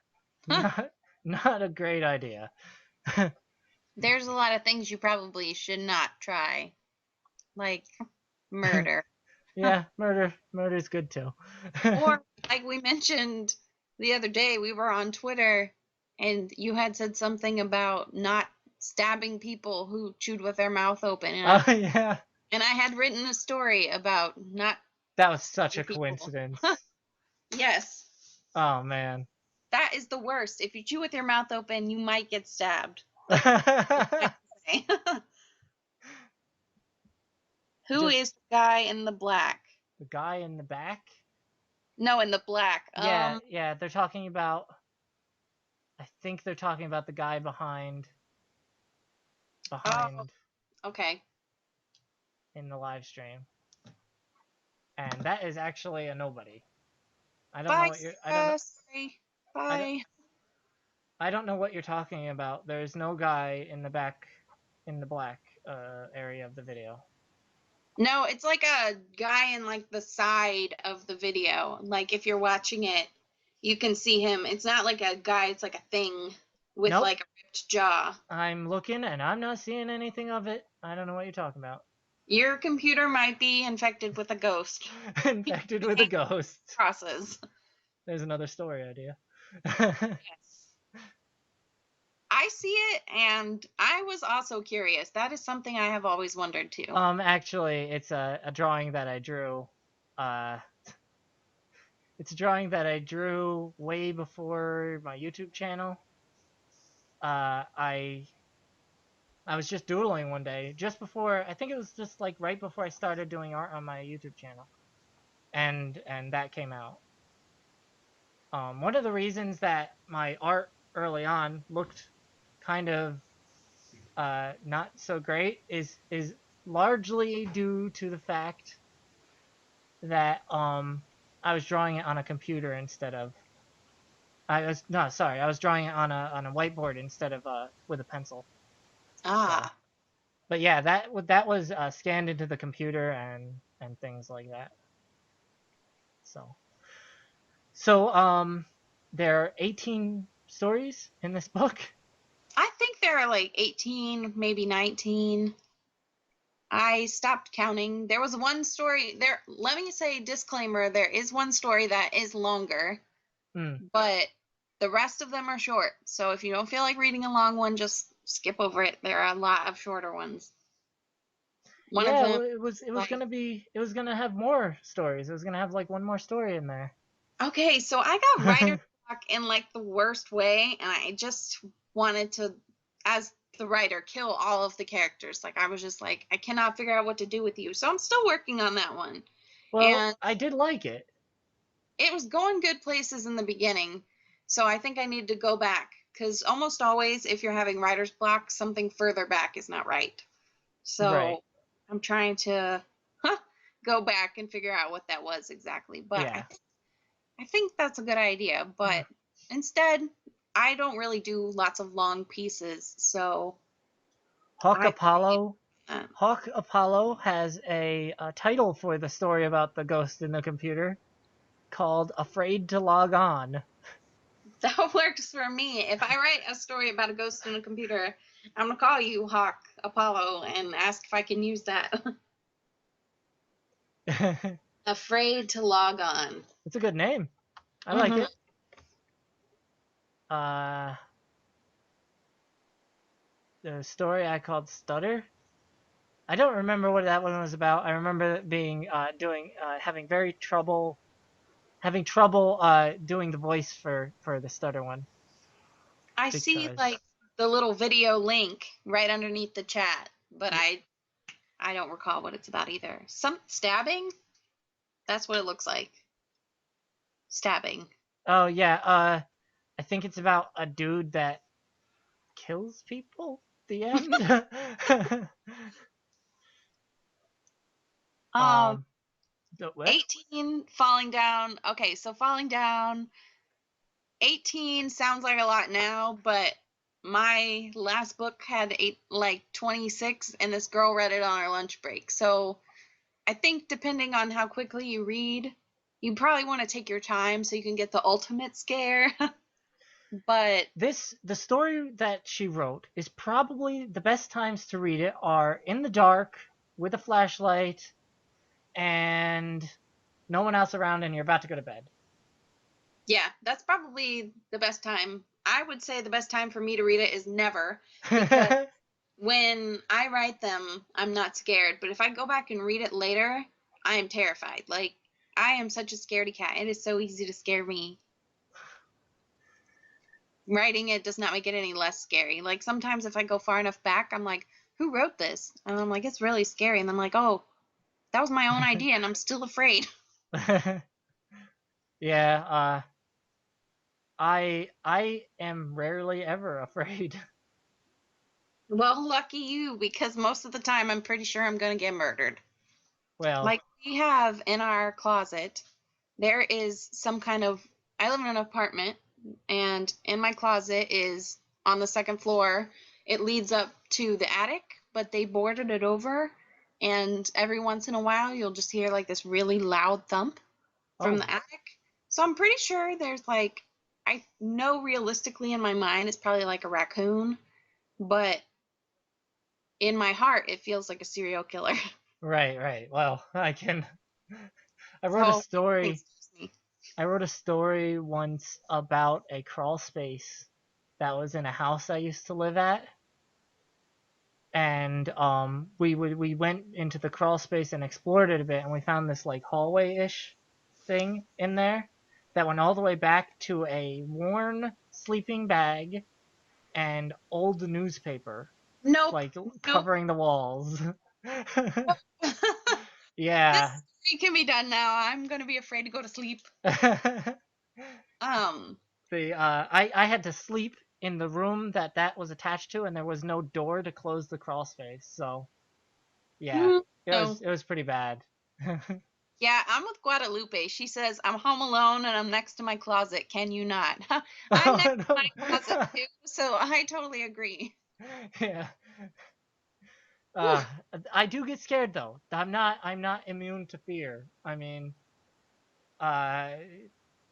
not not a great idea. There's a lot of things you probably should not try, like murder. Yeah, murder's good too. Or, like we mentioned the other day, we were on Twitter and you had said something about not stabbing people who chewed with their mouth open. Oh yeah. And I had written a story about not That was such a people. coincidence. Yes. Oh, man. That is the worst. If you chew with your mouth open, you might get stabbed. The Who Just is the guy in the black? guy in the back? No, in the black. Yeah, they're talking about, I think they're talking about the guy behind Oh, okay. in the live stream. And that is actually a nobody. Bye, Sarah. Sorry. I don't Bye. I don't know what you're talking about. There's no guy in the back in the black area of the video. No, it's like a guy in like the side of the video. Like if you're watching it, you can see him. It's not like a guy, it's like a thing with Nope. like a ripped jaw. I'm looking and I'm not seeing anything of it. I don't know what you're talking about. Your computer might be infected with a ghost. Infected with a ghost. Crosses. There's another story idea. Yes. I see it, and I was also curious. That is something I have always wondered too. Actually, it's a drawing that I drew. It's a drawing that I drew way before my YouTube channel. I was just doodling one day, just before, I think it was just like right before I started doing art on my YouTube channel, and that came out. One of the reasons that my art early on looked kind of not so great is largely due to the fact that I was drawing it on a computer instead of I was drawing it on a whiteboard instead of with a pencil. Ah. So, but yeah, that was scanned into the computer and things like that. So there are 18 stories in this book. I think there are like 18, maybe 19. I stopped counting. There was one story there. Let me say disclaimer, there is one story that is longer, but the rest of them are short. So if you don't feel like reading a long one, just skip over it. There are a lot of shorter ones. One of them, it was gonna have more stories. It was gonna have like one more story in there. okay, so I got writer's block in like the worst way, and I just wanted to, as the writer, kill all of the characters. Like I was just like, I cannot figure out what to do with you. So I'm still working on that one. Well, And I did like it. it was going good places in the beginning. So I think I need to go back because almost always, if you're having writer's block, something further back is not right. So Right. I'm trying to go back and figure out what that was exactly. But Yeah. I think that's a good idea. But instead, I don't really do lots of long pieces. So Hawk Apollo has a title for the story about the ghost in the computer called Afraid to Log On. that works for me. If I write a story about a ghost in a computer, I'm going to call you Hawk Apollo and ask if I can use that. Afraid to log on. It's a good name. I like it. The story I called Stutter. I don't remember what that one was about. I remember it being having trouble doing the voice for the Stutter one. I see like the little video link right underneath the chat, but I don't recall what it's about either. Some stabbing? That's what it looks like. Stabbing. Oh yeah, I think it's about a dude that kills people at the end. 18 falling down. Okay, so falling down. 18 sounds like a lot now, but my last book had 26, and this girl read it on her lunch break. So I think depending on how quickly you read, you probably want to take your time so you can get the ultimate scare. But the story that she wrote is probably the best times to read it are in the dark with a flashlight and no one else around and you're about to go to bed. Yeah, that's probably the best time. I would say the best time for me to read it is never, because When I write them, I'm not scared, but if I go back and read it later, I am terrified. Like, I am such a scaredy cat. It is so easy to scare me. Writing it does not make it any less scary. Like, sometimes if I go far enough back, I'm like, who wrote this? And I'm like, it's really scary. And I'm like, oh, that was my own idea, and I'm still afraid. Yeah, I am rarely ever afraid. Well, lucky you, because most of the time I'm pretty sure I'm going to get murdered. Well, Like, we have in our closet, there is some kind of, I live in an apartment, and in my closet is on the second floor. It leads up to the attic, but they boarded it over, and every once in a while you'll just hear like this really loud thump from the oh, attic. So I'm pretty sure there's like, I know realistically in my mind it's probably like a raccoon, but in my heart it feels like a serial killer. right, right. Well, I wrote a So nothing story. scares me. I wrote a story once about a crawl space that was in a house I used to live at, and we went into the crawl space and explored it a bit, and we found this like hallway-ish thing in there that went all the way back to a worn sleeping bag and old newspaper Nope. like Nope. covering the walls. This Yeah. story can be done now. I'm gonna be afraid to go to sleep. Um, I had to sleep in the room that was attached to, and there was no door to close the crawl space. So yeah, no. it was pretty bad. Yeah, I'm with Guadalupe. She says, I'm home alone and I'm next to my closet. Can you not? I'm next to Oh my closet no. too, so I totally agree. Yeah. Whew. Uh, I do get scared though. I'm not immune to fear. I mean, uh,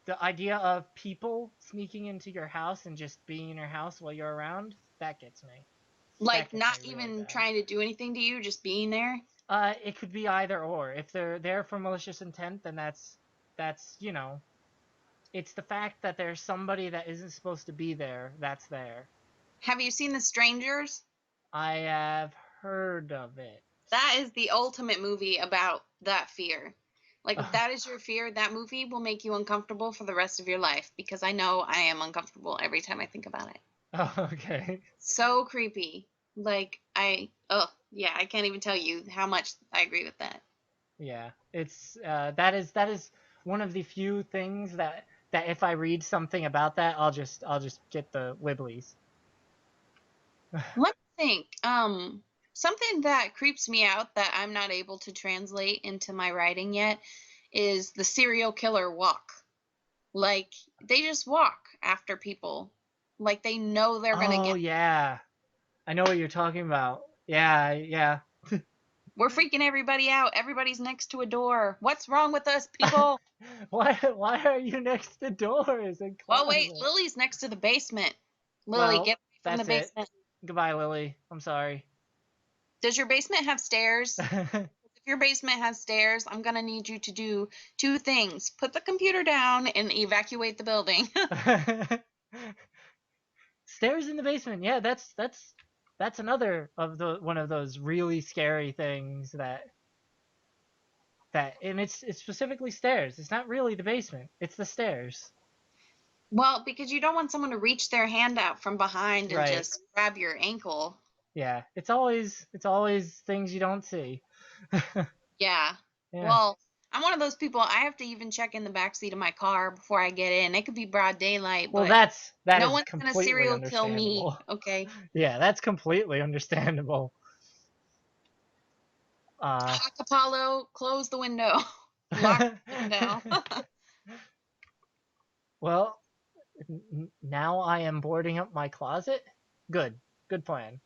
the idea of people sneaking into your house and just being in your house while you're around, that gets me. That Like, gets not me really even bad. trying to do anything to you, just being there. It could be either or. If they're there for malicious intent, then that's it's the fact that there's somebody that isn't supposed to be there that's there. Have you seen The Strangers? I have heard of it. That is the ultimate movie about that fear. Like, if that is your fear, that movie will make you uncomfortable for the rest of your life because I know I am uncomfortable every time I think about it. Oh, okay. So creepy. Like, oh, yeah, I can't even tell you how much I agree with that. Yeah, it's that is one of the few things that if I read something about that, I'll just get the wibblies. Let me think. Something that creeps me out that I'm not able to translate into my writing yet is the serial killer walk. Like, they just walk after people. Like, they know they're gonna Oh get. yeah, I know what you're talking about. Yeah, yeah. We're freaking everybody out. Everybody's next to a door. What's wrong with us, people? Why are you next to doors and Oh, wait, closets? Lily's next to the basement. Lily, Well, get away from the that's it. basement. Goodbye, Lily. I'm sorry. Does your basement have stairs? If your basement has stairs, I'm gonna need you to do two things. Put the computer down and evacuate the building. Stairs in the basement. Yeah, that's another of the one of those really scary things that and it's specifically stairs. It's not really the basement. It's the stairs. Well, because you don't want someone to reach their hand out from behind and Right. just grab your ankle. Yeah. It's always things you don't see. Yeah. Yeah. Well, I'm one of those people, I have to even check in the back seat of my car before I get in. It could be broad daylight, Well, but that no is one's gonna completely serial kill me, understandable. okay? Yeah, that's completely understandable. Uh Hawk Apollo, close the window. Lock the window. well, now I am boarding up my closet. Good. Good plan.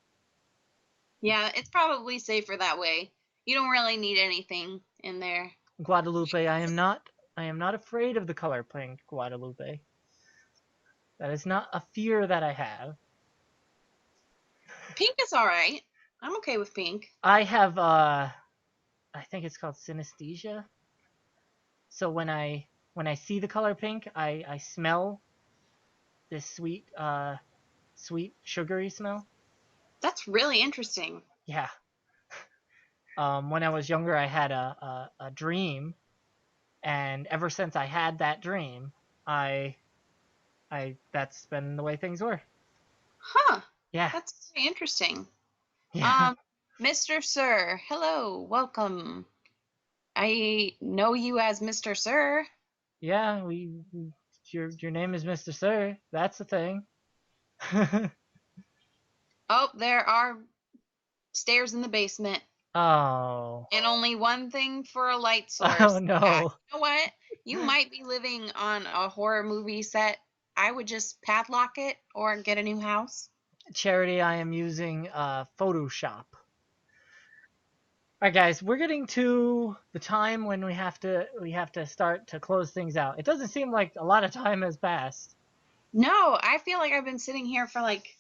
Yeah, it's probably safer that way. You don't really need anything in there. Guadalupe, I am not afraid of the color pink, Guadalupe. That is not a fear that I have. Pink is all right. I'm okay with pink. I have I think it's called synesthesia. So when I see the color pink, I smell this sweet sweet sugary smell. That's really interesting. Yeah. When I was younger, I had a dream, and ever since I had that dream, I that's been the way things were. Huh. Yeah. That's very interesting. Yeah. Um, Mr. Sir, hello, welcome. I know you as Mr. Sir. Yeah, your name is Mr. Sir. That's the thing. Oh, there are stairs in the basement. Oh. And only one thing for a light Oh source. Yeah, no. you know what? You might be living on a horror movie set. I would just padlock it or get a new house. Charity, I am using Photoshop. All right, guys, we're getting to the time when we have to start to close things out. It doesn't seem like a lot of time has passed. No, I feel like I've been sitting here for like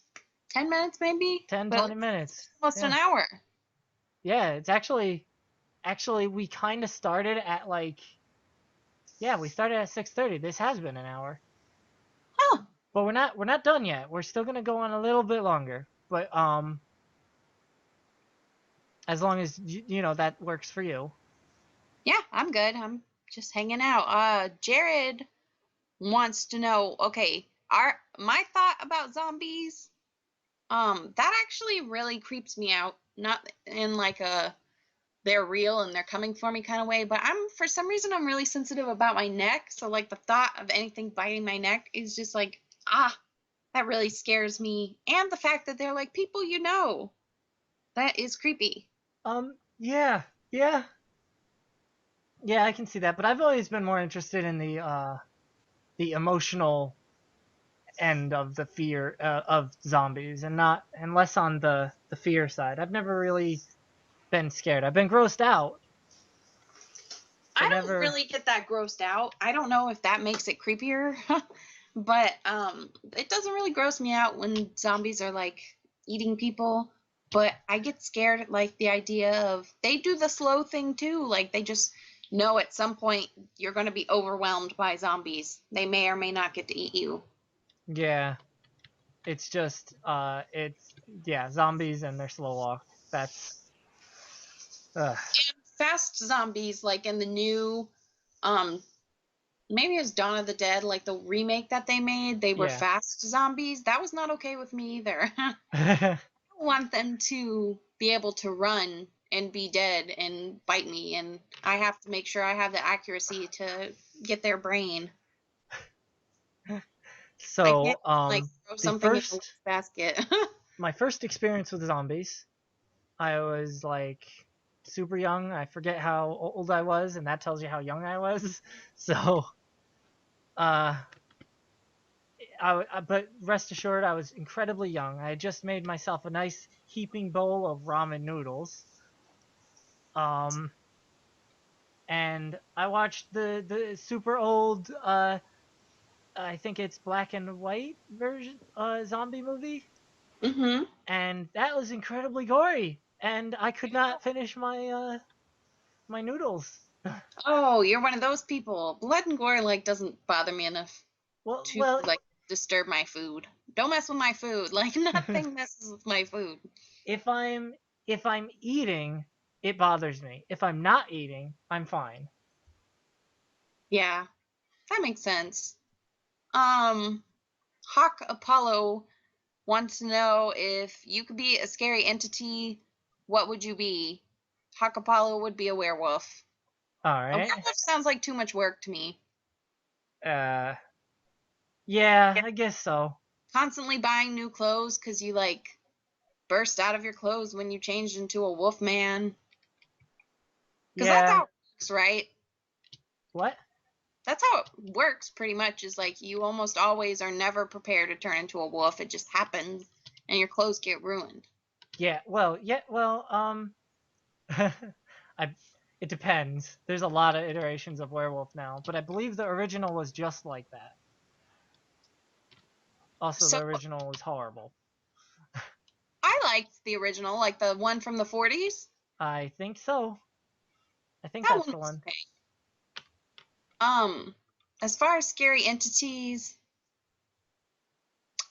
10 minutes maybe, 10, but it 20 looks like it's minutes. almost an Yeah. hour. Yeah, it's actually we kind of started at like, yeah, we started at 6:30. This has been an hour. Huh. But we're not done yet. We're still going to go on a little bit longer. But as long as you know that works for you. Yeah, I'm good. I'm just hanging out. Jared wants to know, okay, my thought about zombies, that actually really creeps me out. Not in like a they're real and they're coming for me kind of way, but for some reason I'm really sensitive about my neck. So like the thought of anything biting my neck is just like, that really scares me. And the fact that they're like people you know. That is creepy. Yeah. Yeah. Yeah, I can see that, but I've always been more interested in the emotional end of the fear of zombies, and less on the fear side. I've never really been scared. I've been grossed out, I but don't never. really get that grossed out. I don't know if that makes it creepier, but it doesn't really gross me out when zombies are like eating people. But I get scared at like the idea of they do the slow thing too. Like they just know at some point you're going to be overwhelmed by zombies. They may or may not get to eat you. Yeah, it's just it's yeah, zombies and their slow walk. That's uh, Fast zombies, like in the new, um, maybe it was Dawn of the Dead, like the remake that they made, they were yeah. fast zombies. That was not okay with me either. Want them to be able to run and be dead and bite me, and I have to make sure I have the accuracy to get their brain. I can't So like throw the something in a first basket. my first experience with zombies, I was like super young. I forget how old I was, and that tells you how young I was. So uh but rest assured, I was incredibly young. I had just made myself a nice heaping bowl of ramen noodles. Um, and I watched the super old, I think it's black and white version, zombie movie, Hmm. and that was incredibly gory. And I could not finish my noodles. Oh, you're one of those people. Blood and gore like doesn't bother me enough Well, to well, like disturb my food. Don't mess with my food. Like nothing messes with my food. if I'm eating, it bothers me. If I'm not eating, I'm fine. Yeah, that makes sense. Um, Hawk Apollo wants to know if you could be a scary entity, what would you be? Hawk Apollo would be a werewolf. All A right. werewolf sounds like too much work to me. Uh, yeah, I guess so. Constantly buying new clothes because you like burst out of your clothes when you changed into a wolf man. Because that's Yeah. how it works, right? What? That's how it works pretty much, is like you almost always are never prepared to turn into a wolf. It just happens and your clothes get ruined. Yeah. Well, yeah. Well, I. It depends. There's a lot of iterations of werewolf now, but I believe the original was just like that. Also, So the original was horrible. I liked the original, like the one from the 40s. I think so. I think That that's one the was one. okay. Um, as far as scary entities,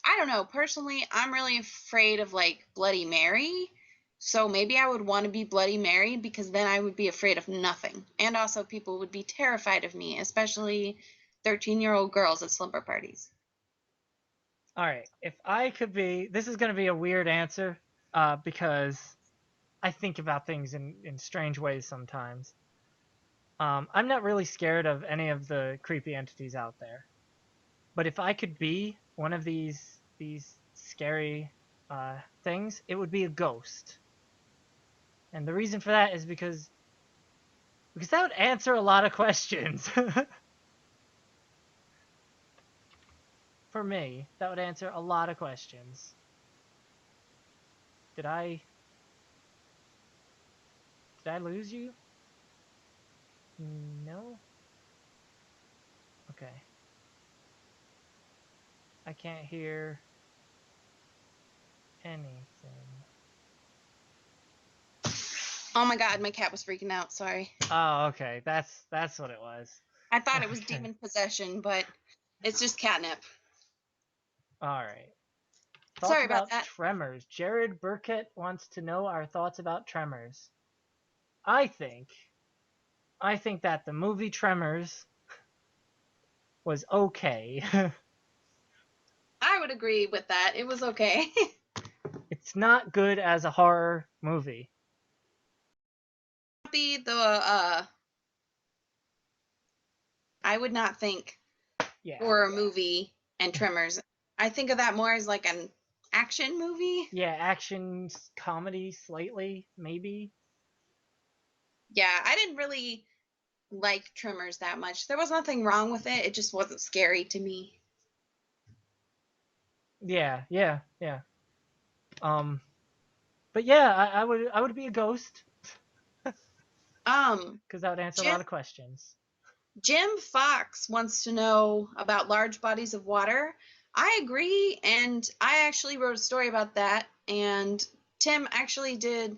I don't know. Personally, I'm really afraid of like Bloody Mary. So maybe I would want to be Bloody Mary because then I would be afraid of nothing. And also people would be terrified of me, especially 13-year-old girls at slumber parties. All right, if I could be, this is going to be a weird answer, because I think about things in strange ways sometimes. I'm not really scared of any of the creepy entities out there, but if I could be one of these scary things, it would be a ghost. And the reason for that is because that would answer a lot of questions. For me, that would answer a lot of questions. Did I lose you? No? Okay. I can't hear anything. Oh my god, my cat was freaking out. Sorry. Oh, okay. That's what it was. I thought it was Okay. demon possession, but it's just catnip. All right. Thoughts Sorry about about that. Tremors. Jared Burkett wants to know our thoughts about Tremors. I think that the movie Tremors was okay. I would agree with that. It was okay. It's not good as a horror movie. Be the I would not think Yeah. horror movie and Tremors. I think of that more as like an action movie. Yeah, action comedy slightly, maybe. Yeah, I didn't really like Tremors that much. There was nothing wrong with it. It just wasn't scary to me. Yeah. Um, but yeah, I would be a ghost Um, because that would answer a Jim lot of questions. Jim Fox wants to know about large bodies of water. I agree, and I actually wrote a story about that, and Tim actually did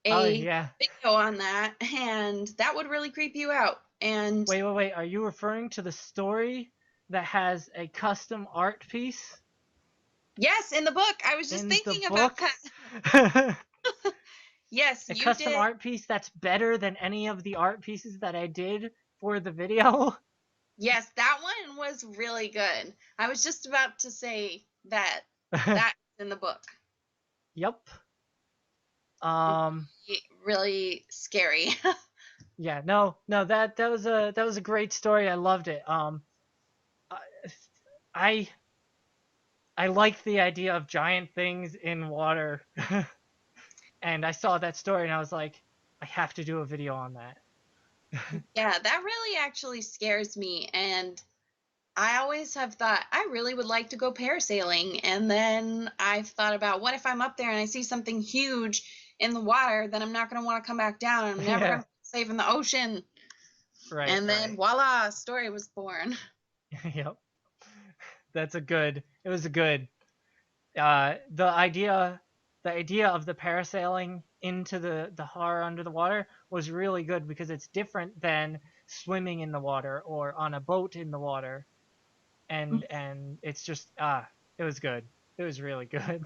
Oh a yeah. video on that, and that would really creep you out. And Wait. Are you referring to the story that has a custom art piece yes, in the book, I was just in the thinking about book? that. Yes, A you custom did. art piece that's better than any of the art pieces that I did for the video? Yes, that one was really good. I was just about to say that that's in the book. Yep. Um Really scary. yeah, no, that was a great story. I loved it. I I like the idea of giant things in water. And I saw that story and I was like, I have to do a video on that. Yeah, that really actually scares me. And I always have thought I really would like to go parasailing. And then I've thought about what if I'm up there and I see something huge in the water, then I'm not going to want to come back down. I'm never going Yeah, to be safe in the ocean. right, And then right. voila, story was born. Yep. It was a good the idea of the parasailing into the horror under the water was really good because it's different than swimming in the water or on a boat in the water. And it's just it was good. It was really good.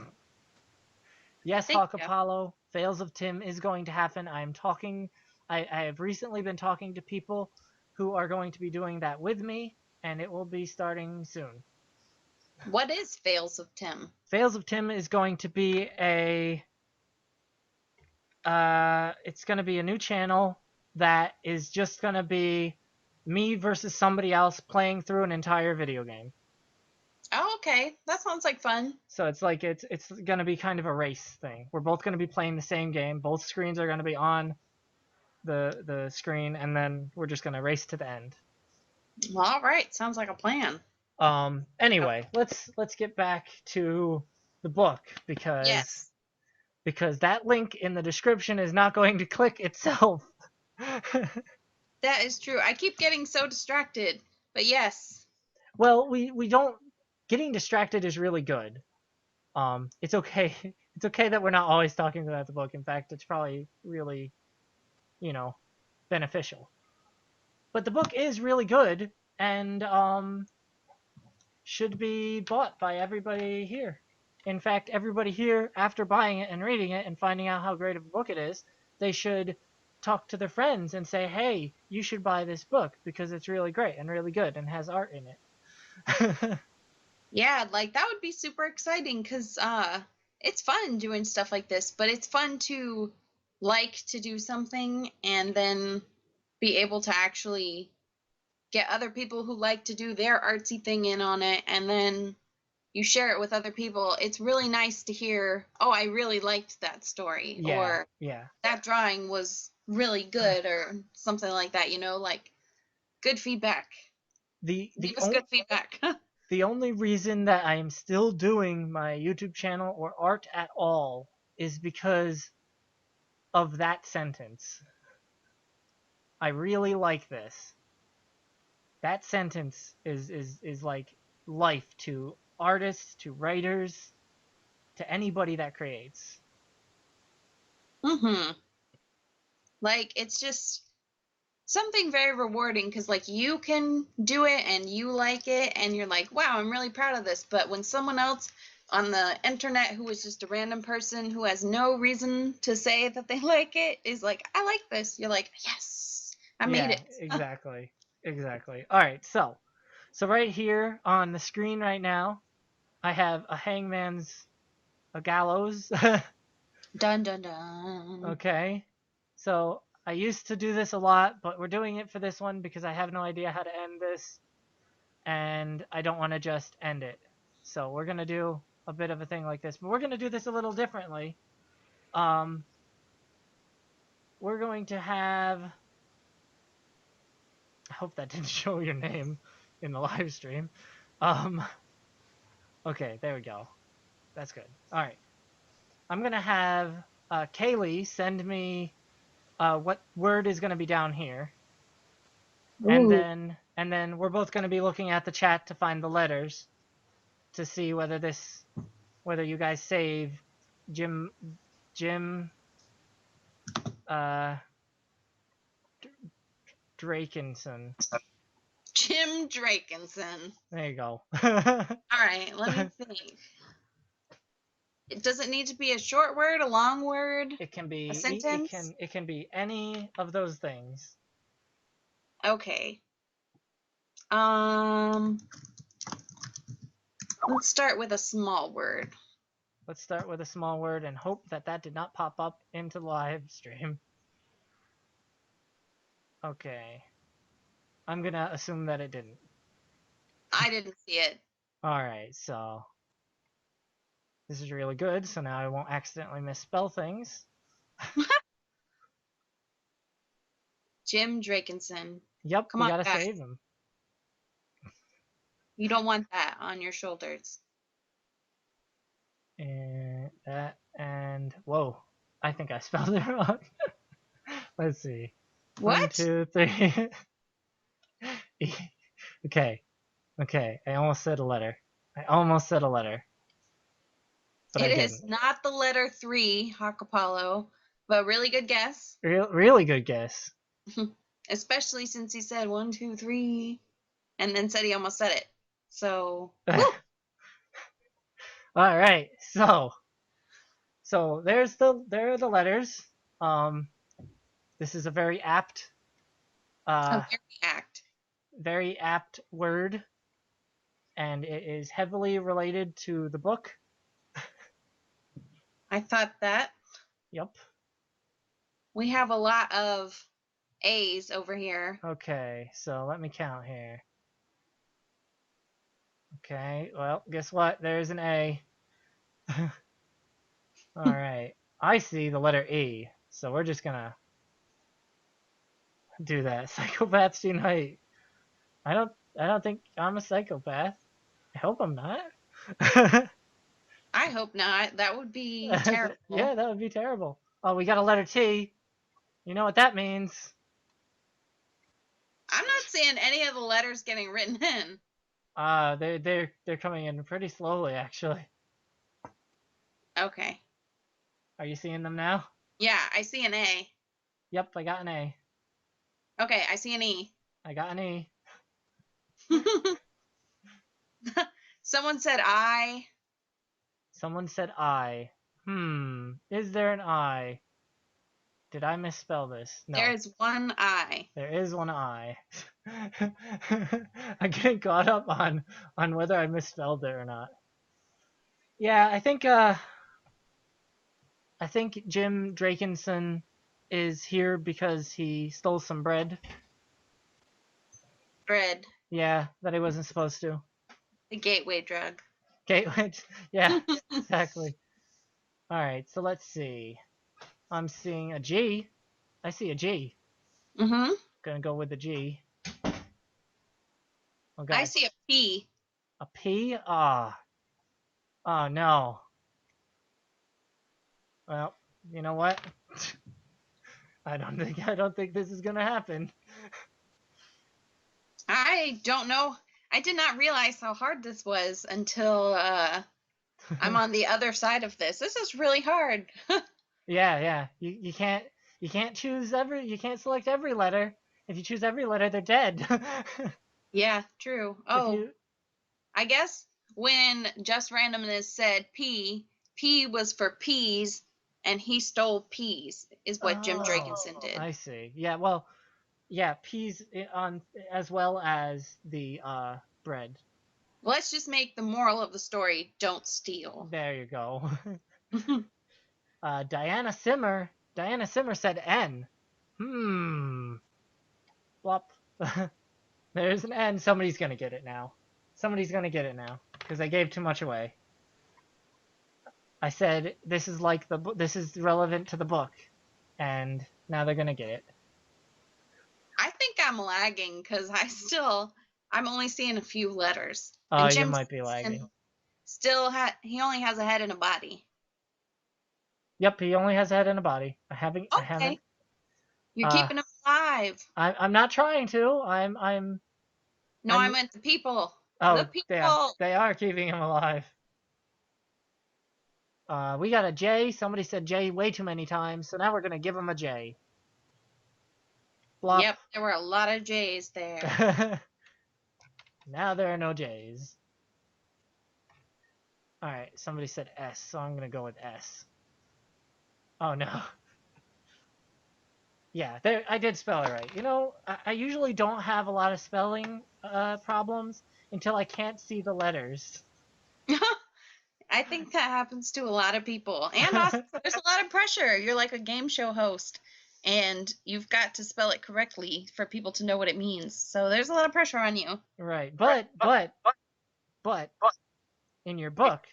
Yes, Thank Hawk you. Apollo, Fails of Tim is going to happen. I have recently been talking to people who are going to be doing that with me, and it will be starting soon. What is Fails of Tim? Fails of Tim is going to be it's going to be a new channel that is just going to be me versus somebody else playing through an entire video game. Oh, okay. That sounds like fun. So it's like it's going to be kind of a race thing. We're both going to be playing the same game. Both screens are going to be on the screen, and then we're just going to race to the end. All right. Sounds like a plan. Anyway, let's get back to the book Yes. because that link in the description is not going to click itself. That is true. I keep getting so distracted. But yes. Well, we don't getting distracted is really good. It's okay. It's okay that we're not always talking about the book. In fact, it's probably really, beneficial. But the book is really good, and should be bought by everybody here. In fact, everybody here, after buying it and reading it and finding out how great of a book it is, they should talk to their friends and say, hey, you should buy this book because it's really great and really good and has art in it. Yeah, like that would be super exciting because it's fun doing stuff like this, but it's fun to like to do something and then be able to actually get other people who like to do their artsy thing in on it, and then you share it with other people. It's really nice to hear, oh, I really liked that story, Yeah, or yeah. that drawing was really good, or something like that, like good feedback. The Leave the us only good feedback. the only reason that I am still doing my YouTube channel or art at all is because of that sentence. I really like this. That sentence is like life to artists, to writers, to anybody that creates. Mm-hmm. Like, it's just something very rewarding because, like, you can do it and you like it and you're like, wow, I'm really proud of this. But when someone else on the internet who is just a random person who has no reason to say that they like it is like, I like this, you're like, yes, I made Yeah, it. exactly. Exactly. All right, so right here on the screen right now, I have a gallows. Dun dun dun. Okay. So I used to do this a lot, but we're doing it for this one because I have no idea how to end this, and I don't want to just end it. So we're gonna do a bit of a thing like this, but we're gonna do this a little differently. Um, we're going to have. I hope that didn't show your name in the live stream. Um, okay, there we go. That's good. All right. I'm gonna have Kaylee send me what word is gonna be down here, and Ooh. then we're both gonna be looking at the chat to find the letters to see whether you guys save Jim Jim uh Drakenson. Jim Drakenson. There you go. All right, let me think. Does it need to be a short word, a long word, It can a be sentence? it can be any of those things. Okay. Um, let's start with a small word. Let's start with a small word and hope that that did not pop up into the live stream. Okay. I'm gonna assume that it didn't. I didn't see it. Alright, so this is really good, so now I won't accidentally misspell things. Jim Drakenson. Yep, Come we on, gotta guys. save them. You don't want that on your shoulders. And that, and whoa, I think I spelled it wrong. Let's see. One, What? two, three. Okay, okay, I almost said a letter. I almost said a letter, but I It is didn't. not the letter 3, Hakapalo, but really good guess. Really good guess. Especially since he said 1, 2, 3, and then said he almost said it. So, woo! All right, so there are the letters. Um, this is a A very act. very apt word, and it is heavily related to the book. I thought that. Yep. We have a lot of A's over here. Okay, so let me count here. Okay, well, guess what? There's an A. All right, I see the letter E, so we're just gonna do that. Psychopaths unite. I don't think I'm a psychopath. I hope I'm not. I hope not. That would be terrible. Yeah, that would be terrible. Oh, we got a letter T. You know what that means? I'm not seeing any of the letters getting written in. They're coming in pretty slowly, actually. Okay. Are you seeing them now? Yeah, I see an A. Yep, I got an A. Okay, I see an E. I got an E. Someone said I. Someone said I. Is there an I? Did I misspell this? No. There is one I. There is one I. I'm getting caught up on whether I misspelled it or not. Yeah, I think Jim Drakenson is here because he stole some bread. Bread. Yeah, that he wasn't supposed to. The gateway drug. Okay, yeah, exactly. All right, so let's see. I'm seeing a G. I see a G. Mm-hmm. Gonna go with the G. Oh I God. see a P. A P? Ah. Oh no. Well, you know what? I don't think this is gonna happen. I don't know. I did not realize how hard this was until I'm on the other side of this. This is really hard. Yeah. You can't select every letter. If you choose every letter, they're dead. Yeah, true. If Oh, you I guess when Just Randomness said P, P was for peas, and he stole peas, is what Jim Drakenson did. I see. Yeah, well, yeah, peas on as well as the bread. Let's just make the moral of the story: don't steal. There you go. Diana Simmer said N. Flop. There's an N. Somebody's gonna get it now. Because I gave too much away. I said this is relevant to the book, and now they're gonna get it. I think I'm lagging because I'm only seeing a few letters. Oh, And you Jim might be lagging. he only has a head and a body. Yep, he only has a head and a body. I Okay. haven't. You're keeping him alive. I'm not trying to. No, I meant the people. Oh, The people. they are keeping him alive. We got a J. Somebody said J way too many times, so now we're gonna give him a J. Flop. Yep, there were a lot of J's there. Now there are no J's. Alright, somebody said S, so I'm gonna go with S. Oh no. Yeah, there I did spell it right. You know, I usually don't have a lot of spelling problems until I can't see the letters. I think that happens to a lot of people. And also, there's a lot of pressure. You're like a game show host, and you've got to spell it correctly for people to know what it means. So there's a lot of pressure on you. Right, but in your book,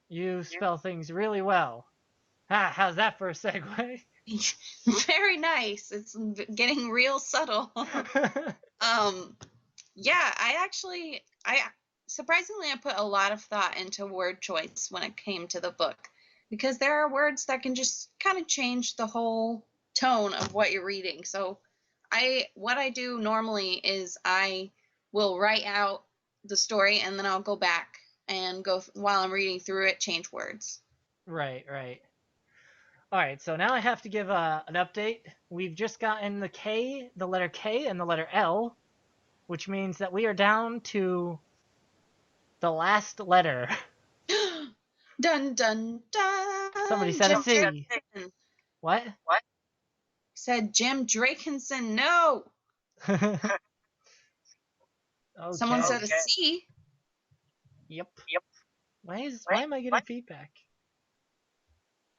you spell things really well. How's that for a segue? Very nice. It's getting real subtle. Yeah, I surprisingly I put a lot of thought into word choice when it came to the book, because there are words that can just kind of change the whole tone of what you're reading. So what I do normally is I will write out the story and then I'll go back and while I'm reading through it, change words. Right. Alright, so now I have to give an update. We've just gotten the letter K and the letter L, which means that we are down to the last letter. Dun dun dun. Somebody said a C. What? Said Jim Drakenson, no. Okay. Someone said a C. Yep. Why am I getting feedback?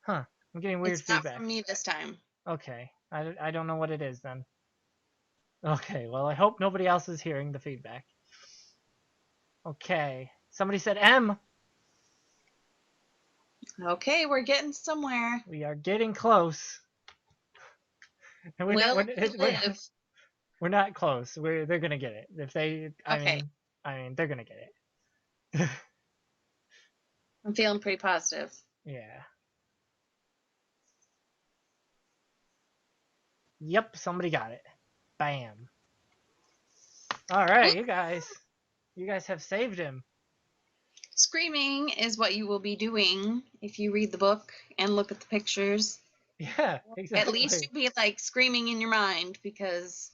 Huh. I'm getting weird feedback. It's not from me this time. Okay. I don't know what it is then. Okay, well, I hope nobody else is hearing the feedback. Okay. Somebody said M. Okay, we're getting somewhere. We are getting close. And we're not close. They're gonna get it. If they, I mean, they're gonna get it. I'm feeling pretty positive. Yeah. Yep, somebody got it. Bam. All right, you guys have saved him. Screaming is what you will be doing if you read the book and look at the pictures. Yeah, exactly. At least you'll be like screaming in your mind, because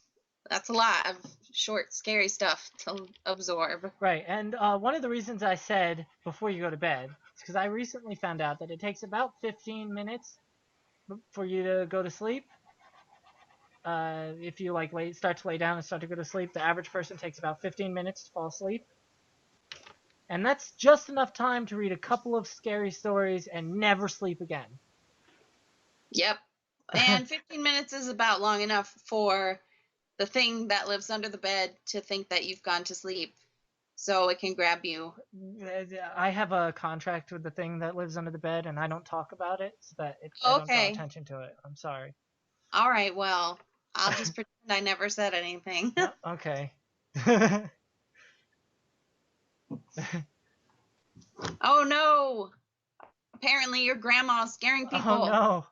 That's a lot of short, scary stuff to absorb. Right, and one of the reasons I said before you go to bed is because I recently found out that it takes about 15 minutes for you to go to sleep. If you like start to lay down and start to go to sleep, the average person takes about 15 minutes to fall asleep. And that's just enough time to read a couple of scary stories and never sleep again. Yep. And 15 minutes is about long enough for the thing that lives under the bed to think that you've gone to sleep, so it can grab you. I have a contract with the thing that lives under the bed, and I don't talk about it, so that I don't draw Okay. attention to it. I'm sorry. All right, well, I'll just pretend I never said anything. No, okay. Oh no! Apparently your grandma's scaring Oh people. no.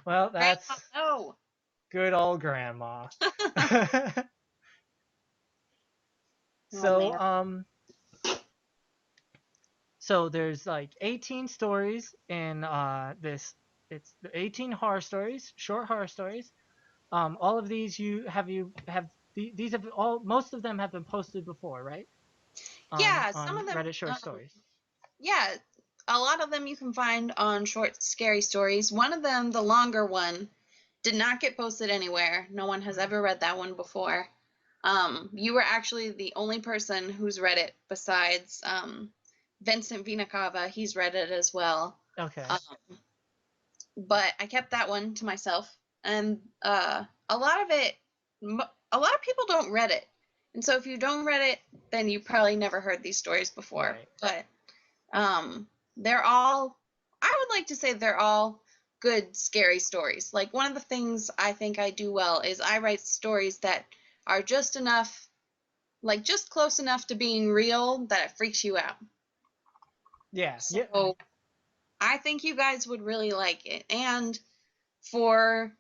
Well, Grandma, that's no! good old grandma. Oh So, man. so there's like 18 stories in this. It's 18 horror stories, short horror stories. All of these these have all most of them have been posted before, right? Yeah, some On of them, Reddit short stories. yeah, a lot of them you can find on short, scary stories. One of them, the longer one, did not get posted anywhere. No one has ever read that one before. You were actually the only person who's read it besides Vincent Vinacava. He's read it as well. Okay. But I kept that one to myself. And a lot of it, a lot of people don't read it. And so if you don't read it, then you probably never heard these stories before. Right. But they're all, I would like to say they're all good, scary stories. Like one of the things I think I do well is I write stories that are just enough, like just close enough to being real that it freaks you out. Yeah. So Yeah. I think you guys would really like it. And for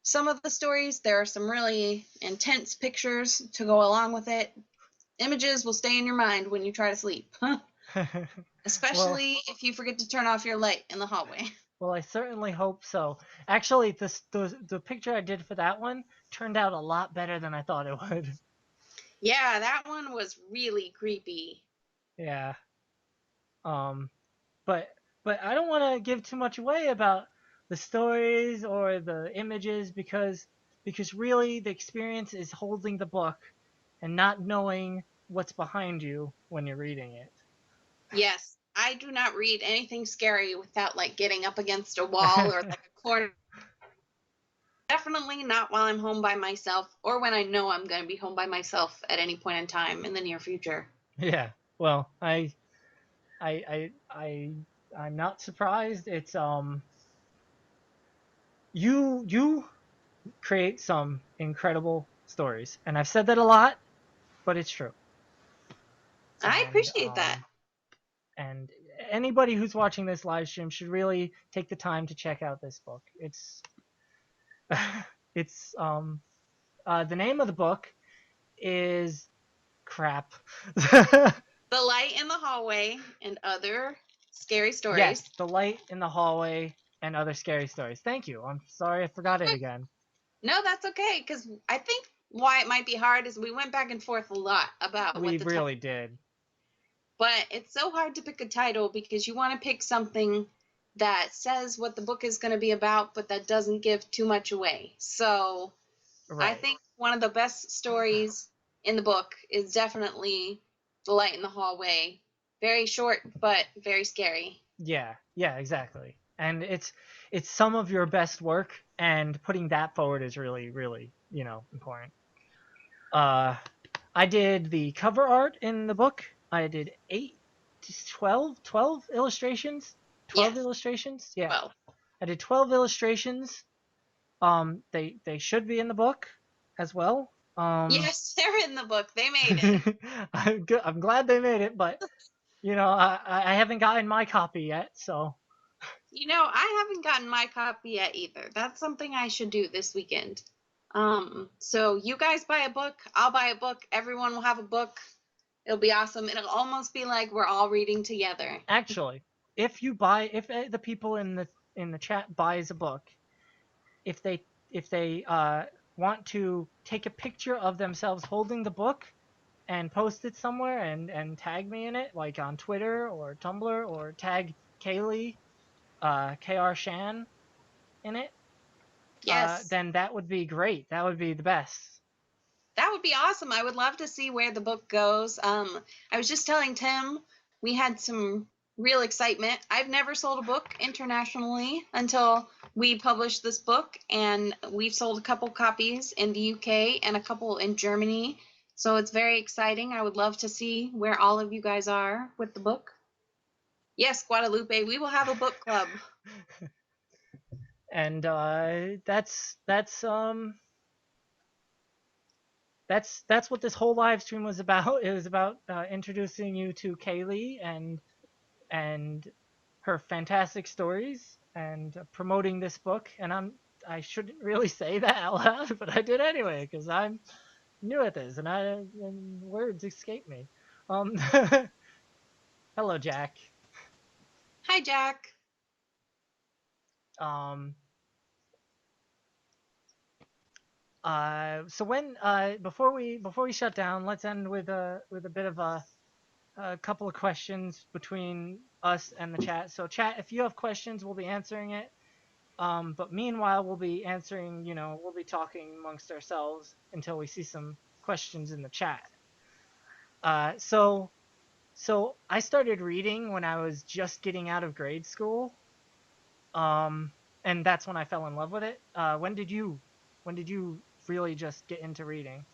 some of the stories, there are some really intense pictures to go along with it. Images will stay in your mind when you try to sleep, Well, especially if you forget to turn off your light in the hallway. well, I certainly hope so. Actually, the picture I did for that one turned out a lot better than I thought it would. Yeah, that one was really creepy. Yeah. Um, but I don't want to give too much away about the stories or the images because really the experience is holding the book and not knowing what's behind you when you're reading it. Yes, I do not read anything scary without like getting up against a wall or like a corner. Definitely not while I'm home by myself or when I know I'm going to be home by myself at any point in time in the near future. Yeah. Well, I I I'm not surprised. It's you create some incredible stories, and I've said that a lot, but it's true. I And appreciate that. and anybody who's watching this live stream should really take the time to check out this book. It's it's the name of the book is crap. The Light in the Hallway and Other Scary Yes, Stories. The Light in the Hallway and Other Scary Stories. Thank you. I'm sorry I forgot it again. No, that's okay, because I think why it might be hard is we went back and forth a lot about We what the title, really did. but it's so hard to pick a title because you want to pick something that says what the book is going to be about, but that doesn't give too much away. So I Right. think one of the best stories in the book is definitely The Light in the Hallway. Very short, but very scary. Yeah, yeah, exactly. And it's some of your best work, and putting that forward is really, really, important. Uh, I did the cover art in the book. I did 12 illustrations. 12 Yes. illustrations. Yeah, Well, I did 12 illustrations. They should be in the book as well. yes, they're in the book. They made it. I'm glad they made it, but I haven't gotten my copy yet, so. You know, I haven't gotten my copy yet either. That's something I should do this weekend. So you guys buy a book, I'll buy a book, everyone will have a book. It'll be awesome. It'll almost be like we're all reading together. Actually, if the people in the chat buys a book, if they want to take a picture of themselves holding the book and post it somewhere and tag me in it, like on Twitter or Tumblr, or tag Kaylee, K.R.Shann in it, Yes. then that would be great. That would be the best. That would be awesome. I would love to see where the book goes. I was just telling Tim we had some real excitement. I've never sold a book internationally until we published this book, and we've sold a couple copies in the UK and a couple in Germany. So it's very exciting. I would love to see where all of you guys are with the book. Yes, Guadalupe, we will have a book club. And that's what this whole live stream was about. It was about introducing you to Kaylee and her fantastic stories and promoting this book. And I shouldn't really say that out loud, but I did anyway because I'm new at this and words escape me. Um, hello, Jack. Hi, Jack. Um, so when before we shut down, let's end with a bit of a couple of questions between us and the chat. So chat, if you have questions, we'll be answering it. But meanwhile, we'll be answering, we'll be talking amongst ourselves until we see some questions in the chat. So I started reading when I was just getting out of grade school. And that's when I fell in love with it. When did you really just get into reading?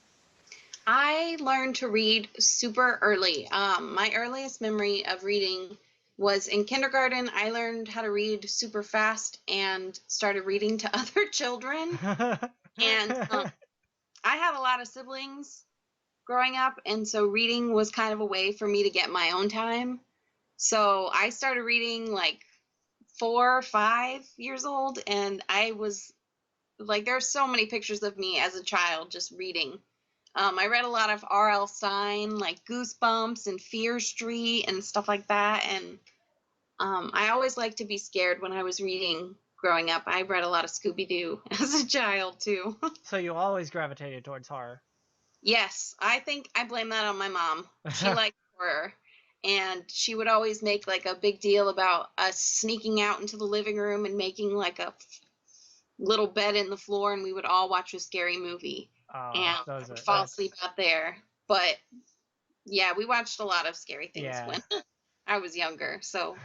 I learned to read super early. My earliest memory of reading was in kindergarten. I learned how to read super fast and started reading to other children. And I had a lot of siblings growing up, and so reading was kind of a way for me to get my own time. So I started reading like 4 or 5 years old, and I was like, there's so many pictures of me as a child just reading. I read a lot of R.L. Stein, like Goosebumps and Fear Street and stuff like that. And I always liked to be scared when I was reading growing up. I read a lot of Scooby Doo as a child, too. So you always gravitated towards horror. Yes, I think I blame that on my mom. She liked horror. And she would always make like a big deal about us sneaking out into the living room and making like a little bed in the floor, and we would all watch a scary movie. And Oh, I would fall asleep out there. But yeah, we watched a lot of scary things yeah. when I was younger. So,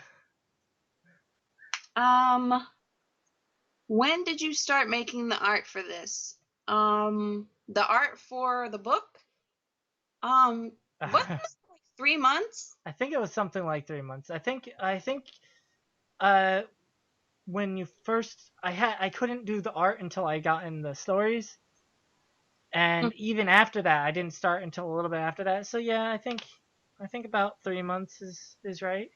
um, when did you start making the art for this? The art for the book? Wasn't this like 3 months? I think it was something like 3 months. I think uh when you first I couldn't do the art until I got in the stories. And even after that, I didn't start until a little bit after that. So yeah, I think about 3 months is right.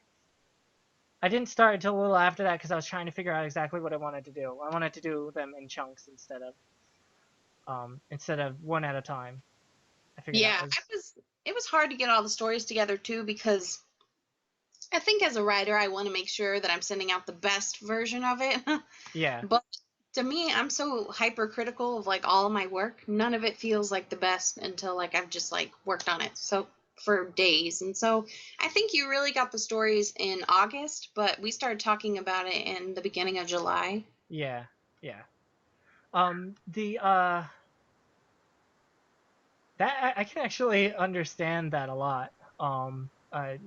I didn't start until a little after that because I was trying to figure out exactly what I wanted to do. I wanted to do them in chunks instead of one at a time. I figured Yeah, that was it was hard to get all the stories together too, because I think as a writer, I want to make sure that I'm sending out the best version of it. yeah. But to me, I'm so hypercritical of like all of my work. None of it feels like the best until like I've just like worked on it so for days. And so I think you really got the stories in August, but we started talking about it in the beginning of July. Yeah. Yeah. The that I can actually understand that a lot.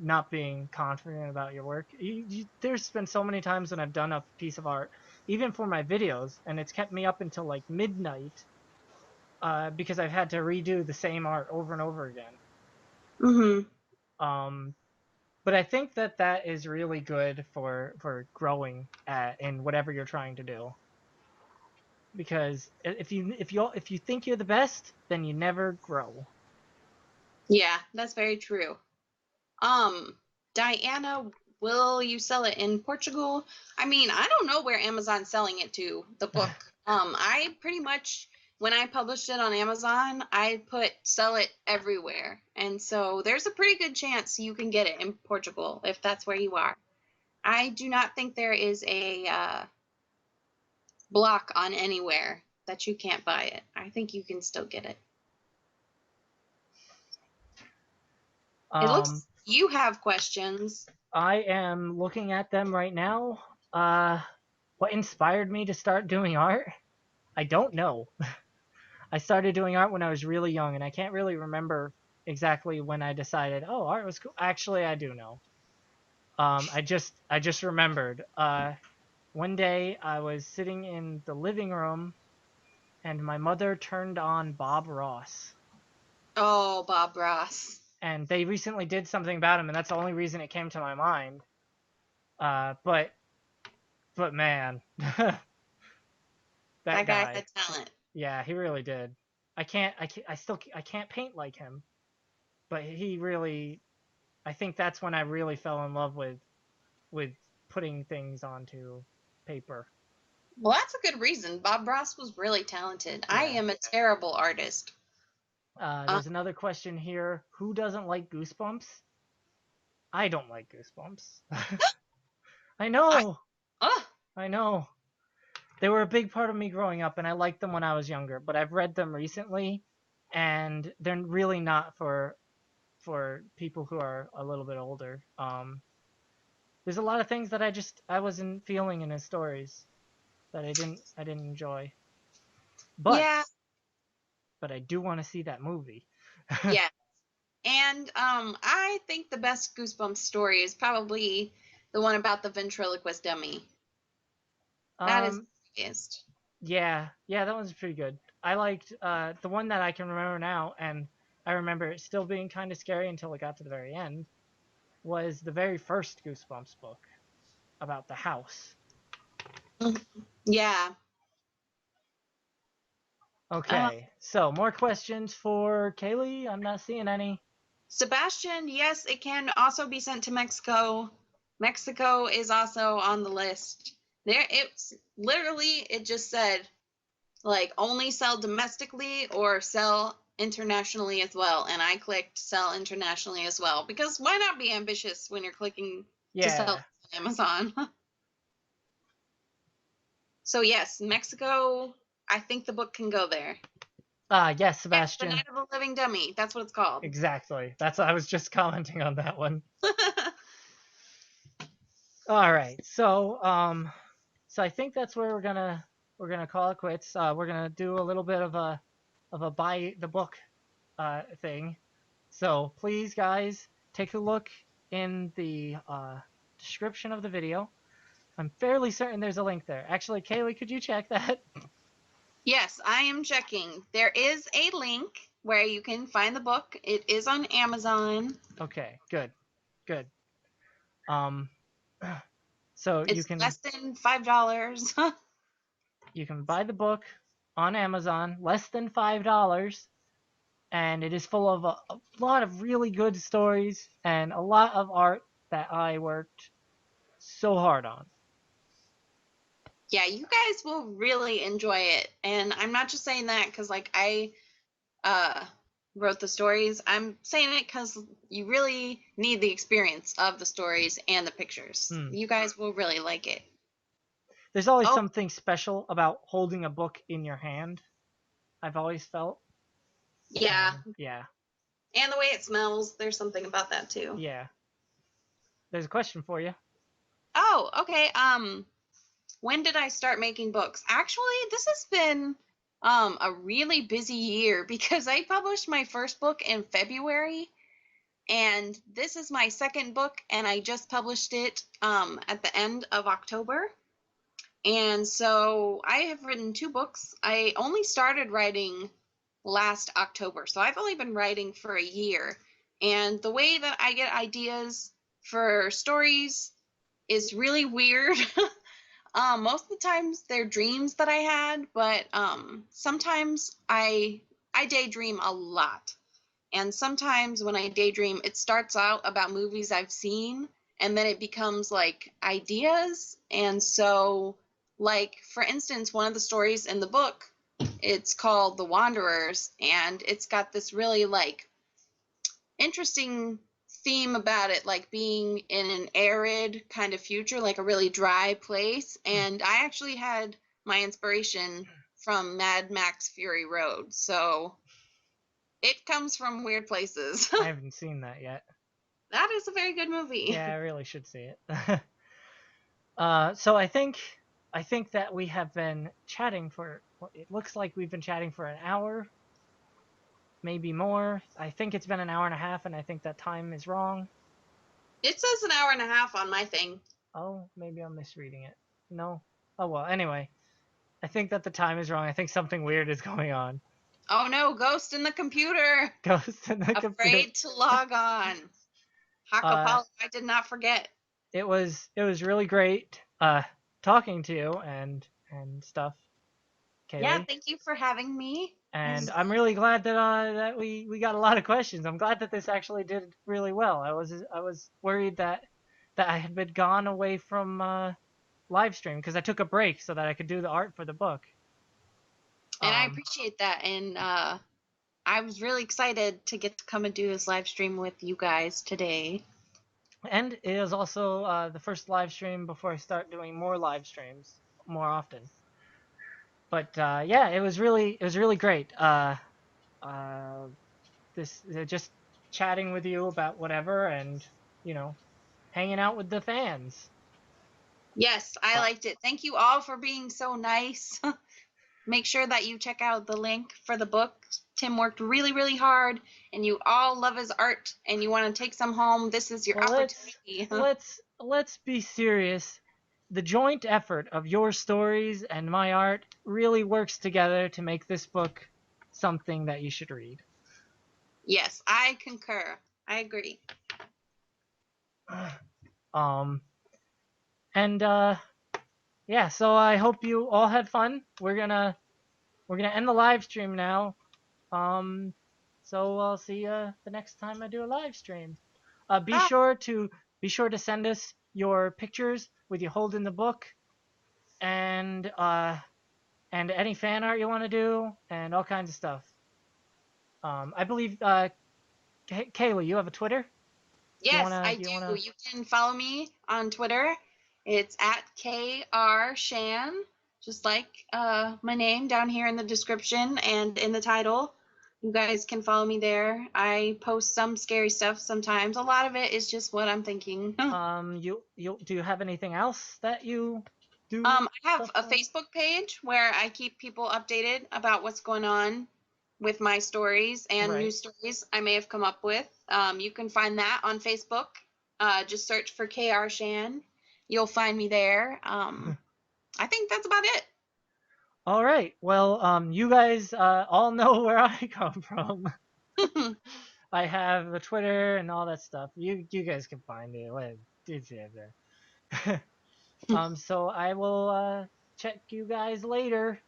Not being confident about your work. There's been so many times when I've done a piece of art, even for my videos, and it's kept me up until like midnight, because I've had to redo the same art over and over again. Mm-hmm. Um, but I think that is really good for growing in whatever you're trying to do. Because if you think you're the best, then you never grow. Yeah, that's very true. Um, Diana, will you sell it in Portugal? I mean, I don't know where Amazon's selling it to, the book. I pretty much, when I published it on Amazon, I put sell it everywhere. And so there's a pretty good chance you can get it in Portugal if that's where you are. I do not think there is a block on anywhere that you can't buy it. I think you can still get it. It looks you have questions. I am looking at them right now. What inspired me to start doing art? I don't know. I started doing art when I was really young, and I can't really remember exactly when I decided, oh, art was cool. Actually, I do know. I just remembered. One day I was sitting in the living room, and my mother turned on Bob Ross. Oh, Bob Ross. And they recently did something about him, and that's the only reason it came to my mind. But man, that That guy guy. had talent. Yeah, he really did. I can't paint like him, but he really. I think that's when I really fell in love with putting things onto paper. Well, that's a good reason. Bob Ross was really talented. Yeah. I am a terrible artist. There's another question here. Who doesn't like Goosebumps? I don't like Goosebumps. I know. I know. They were a big part of me growing up, and I liked them when I was younger. But I've read them recently, and they're really not for people who are a little bit older. There's a lot of things that I wasn't feeling in his stories that I didn't enjoy. But yeah, I do want to see that movie. yeah. And I think the best Goosebumps story is probably the one about the ventriloquist dummy. That is the biggest. Yeah, that one's pretty good. I liked the one that I can remember now, and I remember it still being kind of scary until it got to the very end, was the very first Goosebumps book about the house. Yeah. Okay, so more questions for Kaylee? I'm not seeing any. Sebastian, yes, it can also be sent to Mexico. Mexico is also on the list. There, it's literally, it just said, like, only sell domestically or sell internationally as well. And I clicked sell internationally as well, because why not be ambitious when you're clicking to sell on Amazon? So, yes, Mexico, I think the book can go there. Yes, Sebastian. The Night of the Living Dummy, that's what it's called. Exactly. I was just commenting on that one. All right. So I think that's where we're gonna call it quits. We're gonna do a little bit of a buy the book thing. So please, guys, take a look in the description of the video. I'm fairly certain there's a link there. Actually, Kaylee, could you check that? Yes, I am checking. There is a link where you can find the book. It is on Amazon. Okay, good. So it's you can less than $5. You can buy the book on Amazon, less than $5, and it is full of a lot of really good stories and a lot of art that I worked so hard on. Yeah, you guys will really enjoy it. And I'm not just saying that because, like, I wrote the stories. I'm saying it because you really need the experience of the stories and the pictures. You guys will really like it. There's always something special about holding a book in your hand, I've always felt. Yeah. Yeah. And the way it smells, there's something about that too. Yeah. There's a question for you. Oh, okay. When did I start making books? Actually, this has been a really busy year because I published my first book in February, and this is my second book, and I just published it at the end of October. And so I have written 2 books. I only started writing last October, so I've only been writing for a year. And the way that I get ideas for stories is really weird. Most of the times they're dreams that I had, but sometimes I daydream a lot. And sometimes when I daydream, it starts out about movies I've seen, and then it becomes like ideas. And so, like, for instance, one of the stories in the book, it's called The Wanderers, and it's got this really, like, interesting theme about it, like being in an arid kind of future, like a really dry place. And I actually had my inspiration from Mad Max Fury Road, so it comes from weird places. I haven't seen that yet. That is a very good movie. Yeah, I really should see it. So I think that we have been chatting for. It looks like we've been chatting for an hour, maybe more. I think it's been an hour and a half, and I think that time is wrong. It says an hour and a half on my thing. Oh, maybe I'm misreading it. No. Oh well. Anyway, I think that the time is wrong. I think something weird is going on. Oh no, ghost in the computer. Ghost in the computer. Afraid to log on. Uh, Hakapalo, I did not forget. it was really great talking to you and stuff, Yeah, Kaylee. thank you for having me. And I'm really glad that we got a lot of questions. I'm glad that this actually did really well. I was worried that I had been gone away from live stream because I took a break so that I could do the art for the book. And I appreciate that. And I was really excited to get to come and do this live stream with you guys today. And it is also the first live stream before I start doing more live streams more often. But yeah, it was really great. This just chatting with you about whatever, and you know, hanging out with the fans. Yes, I liked it. Thank you all for being so nice. Make sure that you check out the link for the book. Tim worked really, really hard, and you all love his art, and you want to take some home. This is your opportunity. Let's be serious. The joint effort of your stories and my art really works together to make this book something that you should read. Yes, I concur. I agree. And yeah, so I hope you all had fun. We're gonna end the live stream now. So I'll see you the next time I do a live stream. Be sure to send us your pictures with you holding the book, and any fan art you want to do, and all kinds of stuff. I believe Kaylee, you have a Twitter? Yes, I do. You can follow me on Twitter. It's at K.R.Shann, just like my name down here in the description and in the title. You guys can follow me there. I post some scary stuff sometimes. A lot of it is just what I'm thinking. You do you have anything else that you do? I have a Facebook page where I keep people updated about what's going on with my stories and new stories I may have come up with. You can find that on Facebook. Just search for K.R.Shann. You'll find me there. I think that's about it. All right. Well, you guys all know where I come from. I have the Twitter and all that stuff. You guys can find me. It's there. So I will check you guys later.